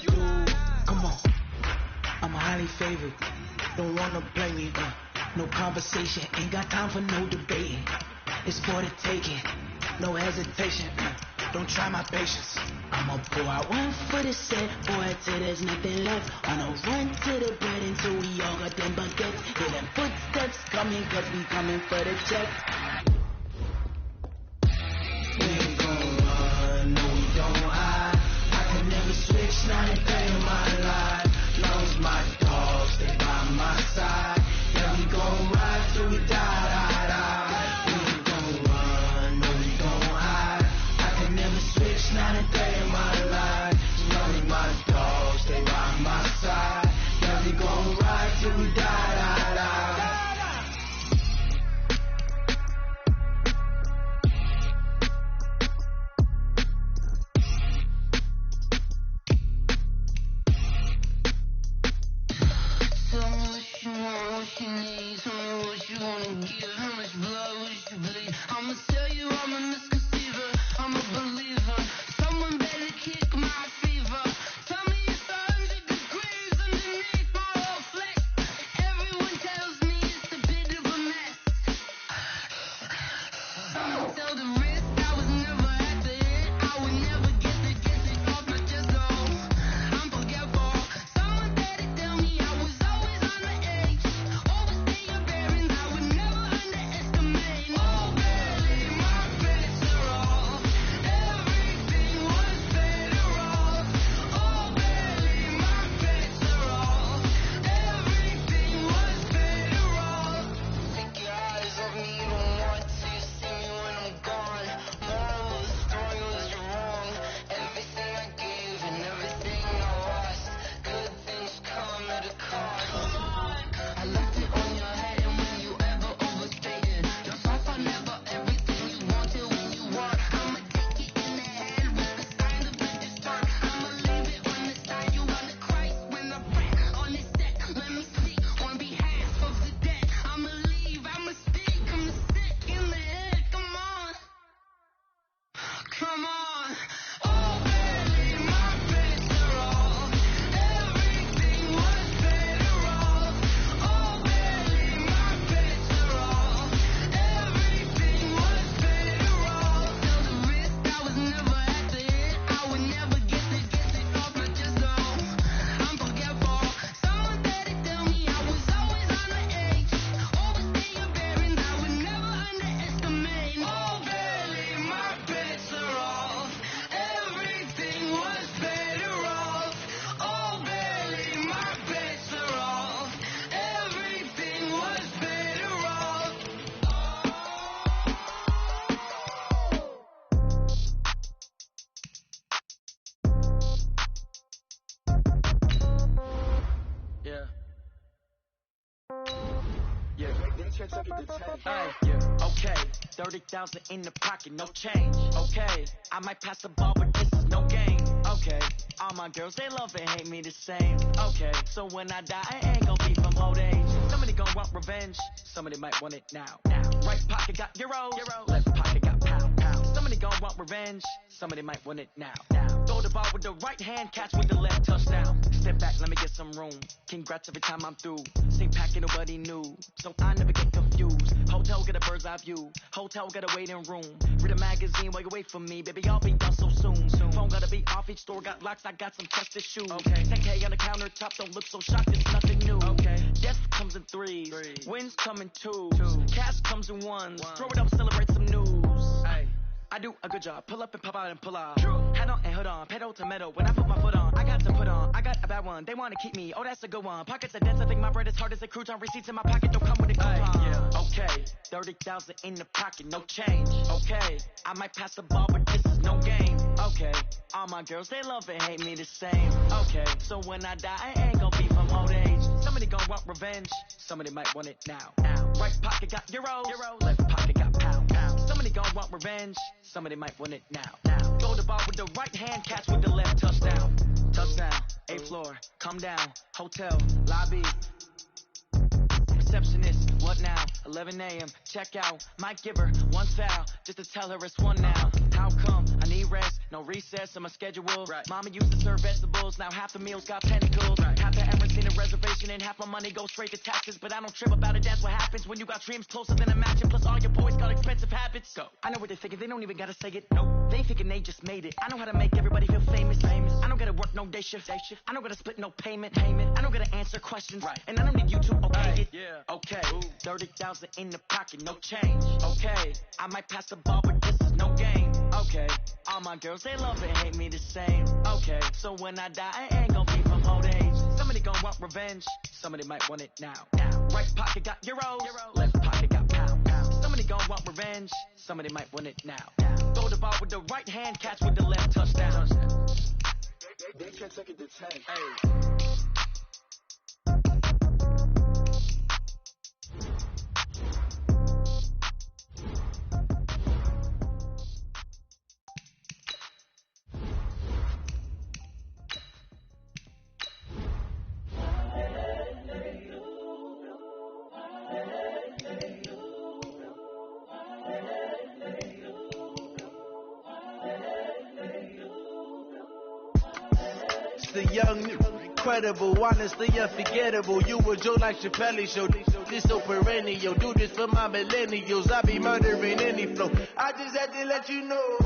dude. Come on, I'm a highly favored. Don't wanna play me, no conversation. Ain't got time for no debating. It's for the taking, no hesitation. Don't try my patience. I'ma pull out one for the set, boy, till there's nothing left. On a run to the bread until we all got them baguettes. Hear them footsteps coming, cause we coming for the check. We ain't gon' run, no we don't hide. I can never switch, not a day in my life. Long as my dogs stay by my side. Yeah, we gon' ride till we die. We ain't gon' run, no we don't hide. I can never switch, not a day in my life. Long as my dogs stay by my side. Yeah, we gon' ride till we die. I'ma tell you I'm a misconceiver, I'm a believer. Someone better kick my fever. Tell me it's 100 degrees underneath my whole flex. Everyone tells me it's a bit of a mess. Someone tell the risk I was never at the end. I would never get it off my chest though. I'm forgetful. Someone better tell me I was always on the edge. Overstay your bearings, I would never underestimate. Oh barely, my bets are off. Everything was better off. Oh barely, my bets are off. Everything was better off. Take your eyes off me, you don't want to see me when I'm gone. Moral of the story was you're wrong. Everything I gave and everything I lost. Good things come at a cost. I left it on your head and when you ever overstated. Your thoughts are never everything you wanted when you want. I'ma take it in the head with the sign of the start. I'ma leave it on the side. You on the Christ when I pray on this set. Let me speak on behalf of the dead. I'ma leave, I'ma speak, I'ma sick in the head. Come on. Come on. Oh, barely, my bets are off. Everything was better off. Oh, barely, my bets are off. Everything was better off. Till the risk, I was never at the end. I would never get it off my chest though. I'm forgetful. Someone better tell me I was always on the edge. Overstay your bearings, I would never underestimate. Oh, barely, my bets are off. Everything was better off. Oh, barely, my bets are off. Everything was better off. Yeah. Okay, 30,000 in the pocket, no change. Okay, I might pass the ball, but this is no game. Okay, all my girls, they love and hate me the same. Okay, so when I die, I ain't gon' be from old age. Somebody gon' want revenge, somebody might want it now. Right pocket got euros, left pocket got pound. Somebody gon' want revenge, somebody might want it now. Throw the ball with the right hand, catch with the left, touchdown. Step back, let me get some room. Congrats every time I'm through. Same packet, nobody knew, so I never get confused. Hotel get a bird's eye view, hotel got a waiting room. Read a magazine while you wait for me, baby, I'll be done so soon. Phone gotta be off, each store got locks, I got some trusted shoes. Okay, 10K on the countertop, don't look so shocked, it's nothing new. Okay, death comes in threes, wins come in twos, cash comes in ones. Throw it up, celebrate some news. Ay. I do a good job, pull up and pop out and pull off. Head on and hood on, pedal to metal. When I put my foot on, I got to put on. I got a bad one, they wanna keep me, oh that's a good one. Pockets are dense, I think my bread is hard as a crouton. Receipts in my pocket, don't come with a coupon. Yeah. Okay, 30,000 in the pocket, no change. Okay, I might pass the ball, but this is no game. Okay, all my girls, they love and hate me the same. Okay, so when I die, I ain't gon' be from old age. Somebody gon' want revenge, somebody might want it now. Right pocket got euros, left pocket got pound. Somebody gon' want revenge, somebody might want it now. Throw the ball with the right hand, catch with the left, touchdown. Touchdown, 8th floor, come down, hotel, lobby. Receptionist, what now? 11 a.m., check out. Might give her one foul, just to tell her it's one now. How come? I need rest, no recess in my schedule. Right. Mama used to serve vegetables, now half the meals got tentacles. Right. Half the Emirates in a reservation and half my money goes straight to taxes. But I don't trip about it, that's what happens when you got dreams closer than a mansion. Plus all your boys got expensive habits. Go. I know what they're thinking, they don't even gotta say it. Nope. They thinking they just made it. I know how to make everybody feel famous. I don't gotta work no day shift. I don't gotta split no payment. I don't gotta answer questions. Right. And I don't need you to okay it. Yeah. Okay. Ooh. 30,000 in the pocket, no change. Okay. I might pass the ball, but this is no game. Okay. All my girls, they love and hate me the same. Okay. So when I die, I ain't gonna be from old age. Somebody gon' want revenge. Somebody might want it now. Right pocket got euros. Left pocket got pound. Somebody gon' want revenge. Somebody might want it now. Throw the ball with the right hand, catch with the left, touchdown. They can't take it to 10. Hey. The young, incredible, honestly unforgettable. You were Joe like Chappelle show. This so perennial. Do this for my millennials. I be murdering any flow. I just had to let you know.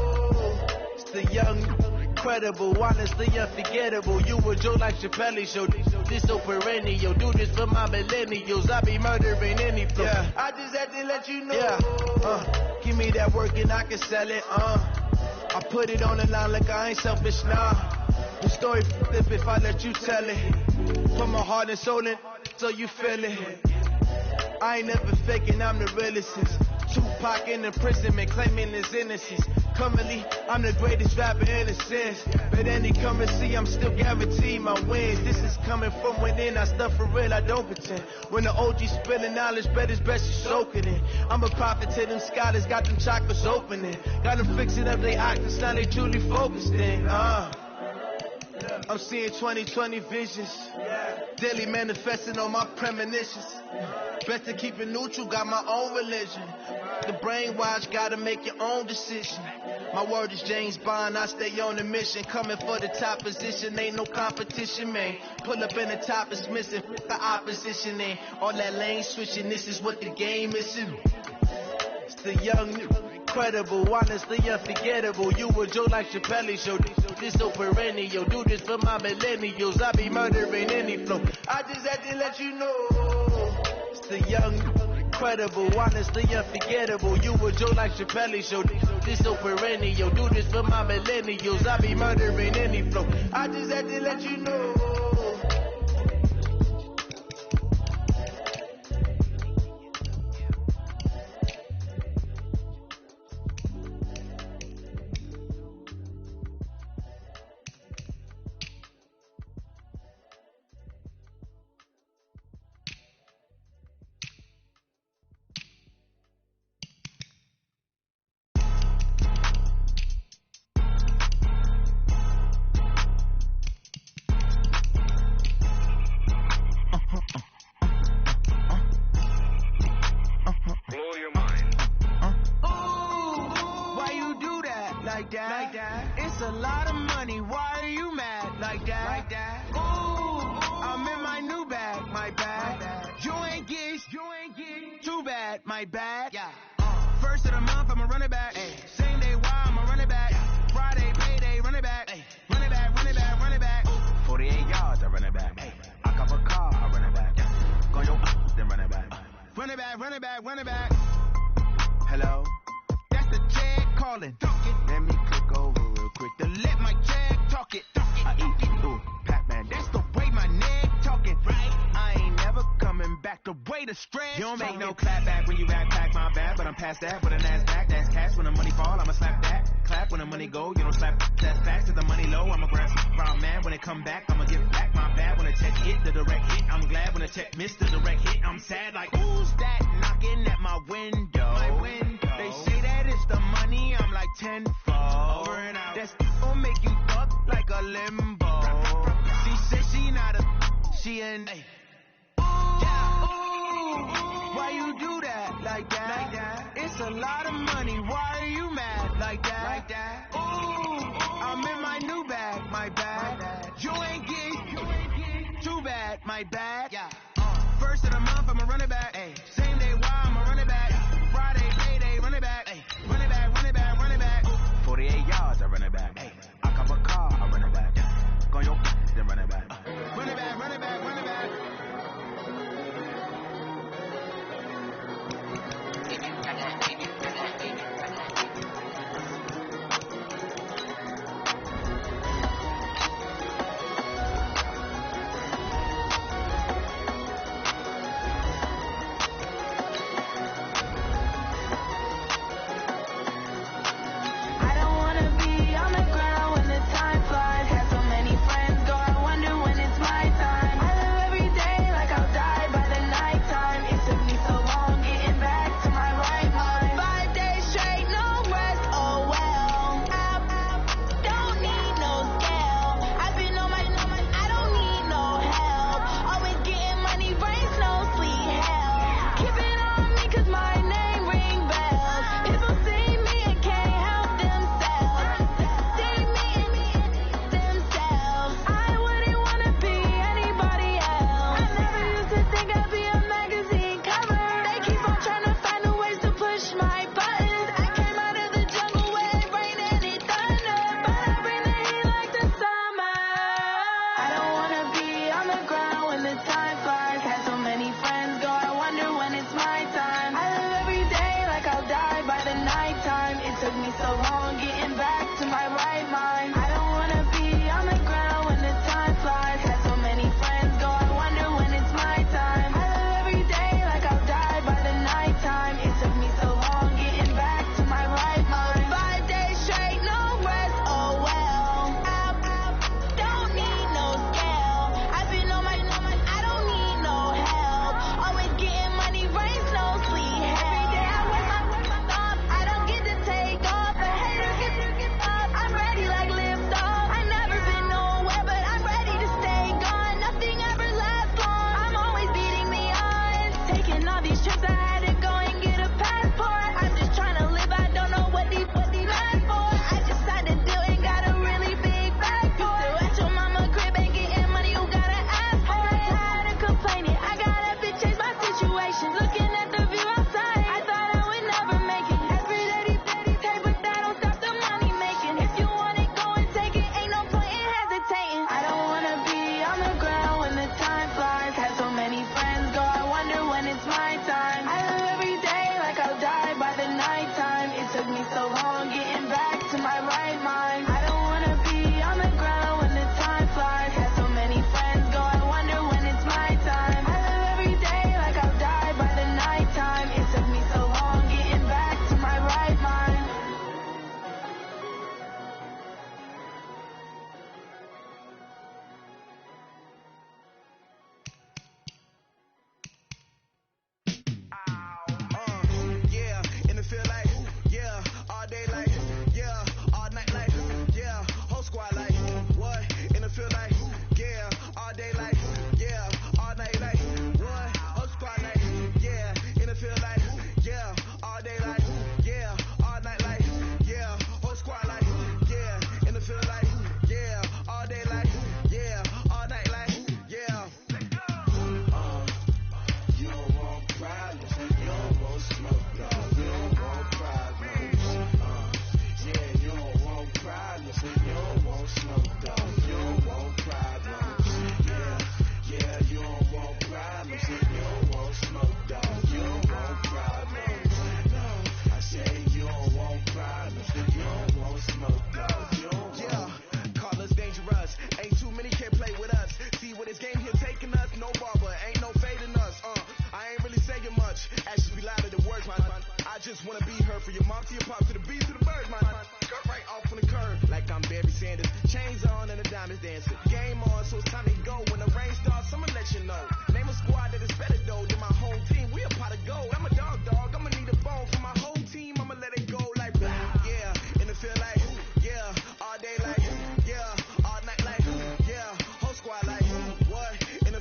It's the young, incredible, honestly unforgettable. You were Joe like Chappelle show. This so perennial. Do this for my millennials. I be murdering any flow. Yeah. I just had to let you know. Yeah. Give me that work and I can sell it. I put it on the line like I ain't selfish, nah. The story flip if I let you tell it. Put my heart and soul in so you feel it. I ain't never faking, I'm the realest. Tupac in imprisonment, claiming his innocence. Currently, I'm the greatest rapper in a sense. But any currency, I'm still guaranteed my wins. This is coming from within, I stuff for real, I don't pretend. When the OG spilling knowledge, bet it's best you soak it in. I'm a prophet to them scholars, got them chakras opening. Got them fixing up they octaves, now they truly focused in. I'm seeing 2020 visions. Daily manifesting on my premonitions. Best to keep it neutral, got my own religion. The brainwash, gotta make your own decision. My word is James Bond, I stay on the mission. Coming for the top position, ain't no competition, man. Pull up in the top, it's missing, the opposition ain't. All that lane switching, this is what the game is. It's the young, incredible, honestly unforgettable. You were Joe like Chappelle show. This so perennial. Do this for my millennials. I be murdering any flow. I just had to let you know. It's the young, incredible, honestly unforgettable. You were Joe like Chappelle show. This so perennial. Do this for my millennials. I be murdering any flow. I just had to let you know. It's a lot of money, why are you mad like that? Ooh, I'm in my new bag, my bad. You ain't get too bad, my bad. Yeah. First of the month, I'ma run it back. Same day, why I'ma run it back. Friday, payday, run it back. Run it back, run it back, run it back. 48 yards, I run it back. I cop a car, I run it back. Go your then run it back. Run it back, run it back, run it back. Hello? That's the check calling. Let me click over real quick to let my check talk it. I eat it, ooh, Pac-Man, that's the way my neck talking. Right? I ain't never coming back the way the stretch. You don't make no clap back when you backpack, my bad, but I'm past that. With a NASDAQ, that's cash. When the money fall, I'ma slap that. Clap when the money go, you don't slap. That's facts, cause the money low, I'ma grab some round man. When it come back, I'ma give back my bad. When the check hit, the direct hit, I'm glad. When the check missed, the direct hit, I'm sad. Like, who's that knocking at my window? They say that it's the money, I'm like tenfold. Over and out. That's gon' make you fuck like a limbo. She said she not a, she an, yeah, ooh, Why you do that like that? It's a lot of money. Why are you mad like that? Ooh, I'm in my new bag, my bad. You ain't get too bad, my bad. Yeah. First of the month, I'ma run it back. Ay. Same day, why I'ma run it back. Friday, payday, run it back. Ay. Run it back, run it back, run it back. 48 yards, I run it back. Ay. I cop a car, I run it back. Go your then run it back. Run it back, run it back, run it back.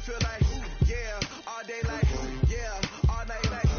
feel like, yeah, all day like, yeah, all night like,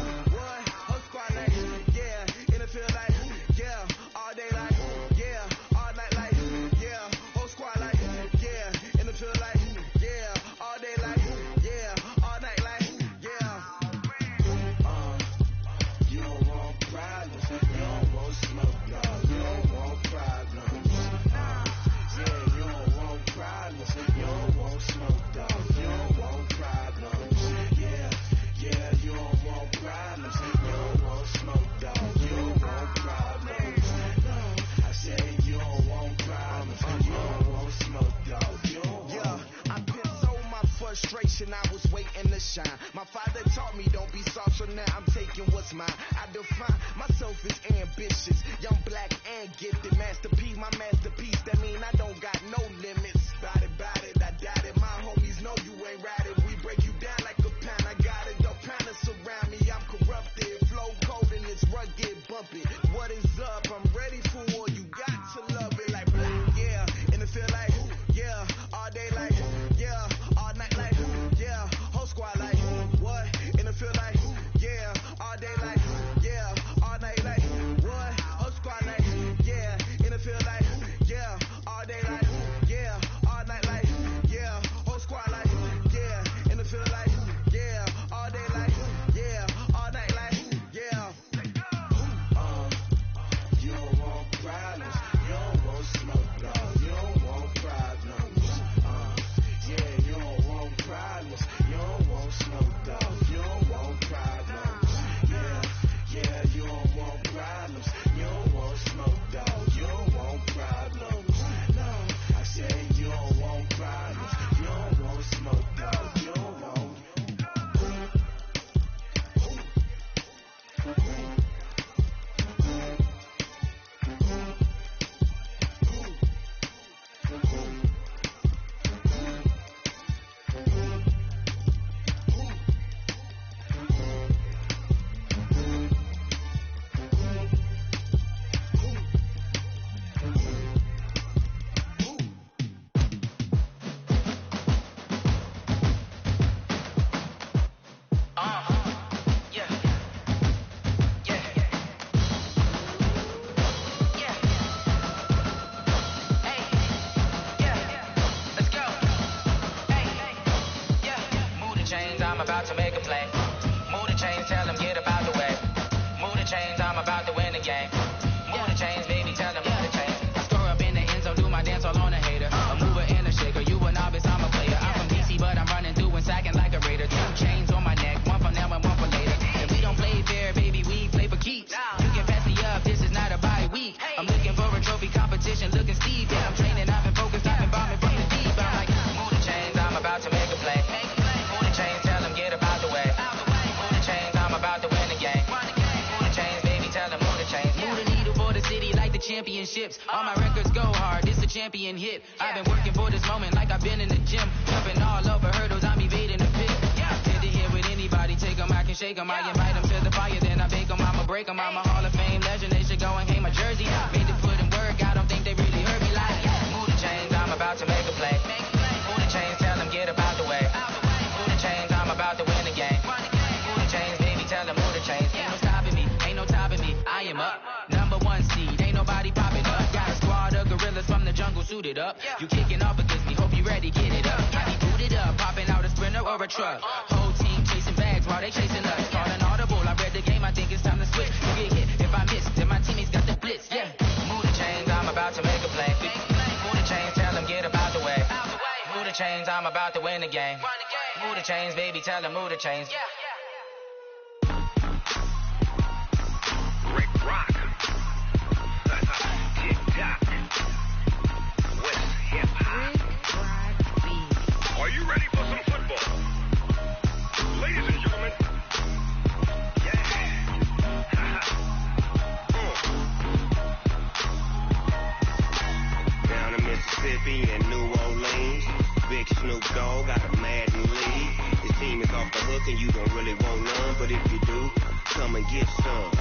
frustration, I was waiting to shine. My father taught me don't be soft, so now I'm taking what's mine. I define myself as ambitious, young, black, and gifted. Master P, my masterpiece, that mean I don't got no limits. Bout it, I doubt it. My homies know you ain't ratted. We break you down like a pound. I got it, don't pound us around me. I'm corrupted, flow cold and it's rugged, bumpy. What is up? I'm ready for war. You got to love it like black, yeah. And it feel like, yeah. All day like, yeah. All night like, yeah. Whole squad like, what? And it feel like, yeah. All day like, yeah. All night like, what? Whole squad like, yeah. And it feel like, yeah. All day like, yeah. All night like, yeah. Whole squad like, yeah. And it feel like, yeah. All day like, yeah. All night like, yeah. You don't want problems. You don't want smoke, dog. You don't want problems. Yeah, you don't want problems. You don't want smoke, dog. You don't want problems. Yeah, you don't want problems. You don't want smoke, dog. You don't want problems. No, I said you don't want problems. You don't want smoke, dog. You don't want. Championships, all my records go hard, this a champion hit. I've been working for this moment like I've been in the gym. Jumping all over hurdles, I'm evading the pit. Did it here with anybody, take them, I can shake them. I invite them to the fire, then I bake them, I'ma break them. I'm a Hall of Fame legend, they should go and hang my jersey. Made the foot and work, I don't think they really heard me like, move the chains, I'm about to make a play. Move the chains, tell them get up out the way. Move the chains, I'm about to win the game. Move the chains, baby, tell them move the chains. Ain't no stopping me, ain't no topping me, I am up. Number one seed, ain't nobody popping up. Got a squad of gorillas from the jungle suited up. You kicking off against me, hope you ready, get it up. I be booted up, popping out a Sprinter or a truck. Whole team chasing bags while they chasing us. Call an audible, I read the game, I think it's time to switch. You get hit if I miss, then my teammates got the blitz, yeah. Move the chains, I'm about to make a play. Move the chains, tell them get up out the way. Move the chains, I'm about to win the game. Move the chains, baby, tell them move the chains. Rick Rock. TikTok. West Hip Hop. Are you ready for some football? Ladies and gentlemen. Yeah. Down in Mississippi and New Orleans, Big Snoop Dogg got a Madden lead. His team is off the hook and you don't really want none, but if you do, come and get some.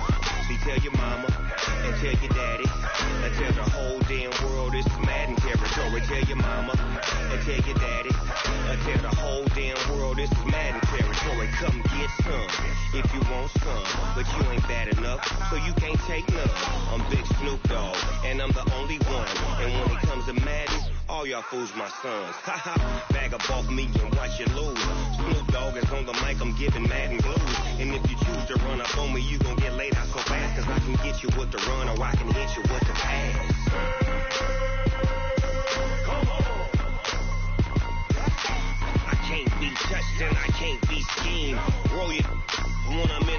See, tell your mama and tell your daddy and tell the whole damn world this is Madden territory. Tell your mama and tell your daddy and tell the whole damn world this is Madden territory. Come get some if you want some, but you ain't bad enough, so you can't take none. I'm Big Snoop Dogg and I'm the only one, and when it comes to Madden, all y'all fools my sons. Haha, bag up off me and watch you lose. Snoop Dogg is on the mic, I'm giving Madden blues. And if you choose to run up on me, you gon' get laid out so fast, cause I can get you with the run or I can hit you with the pass. Come on. I can't be touched and I can't be schemed. Roll you when I'm in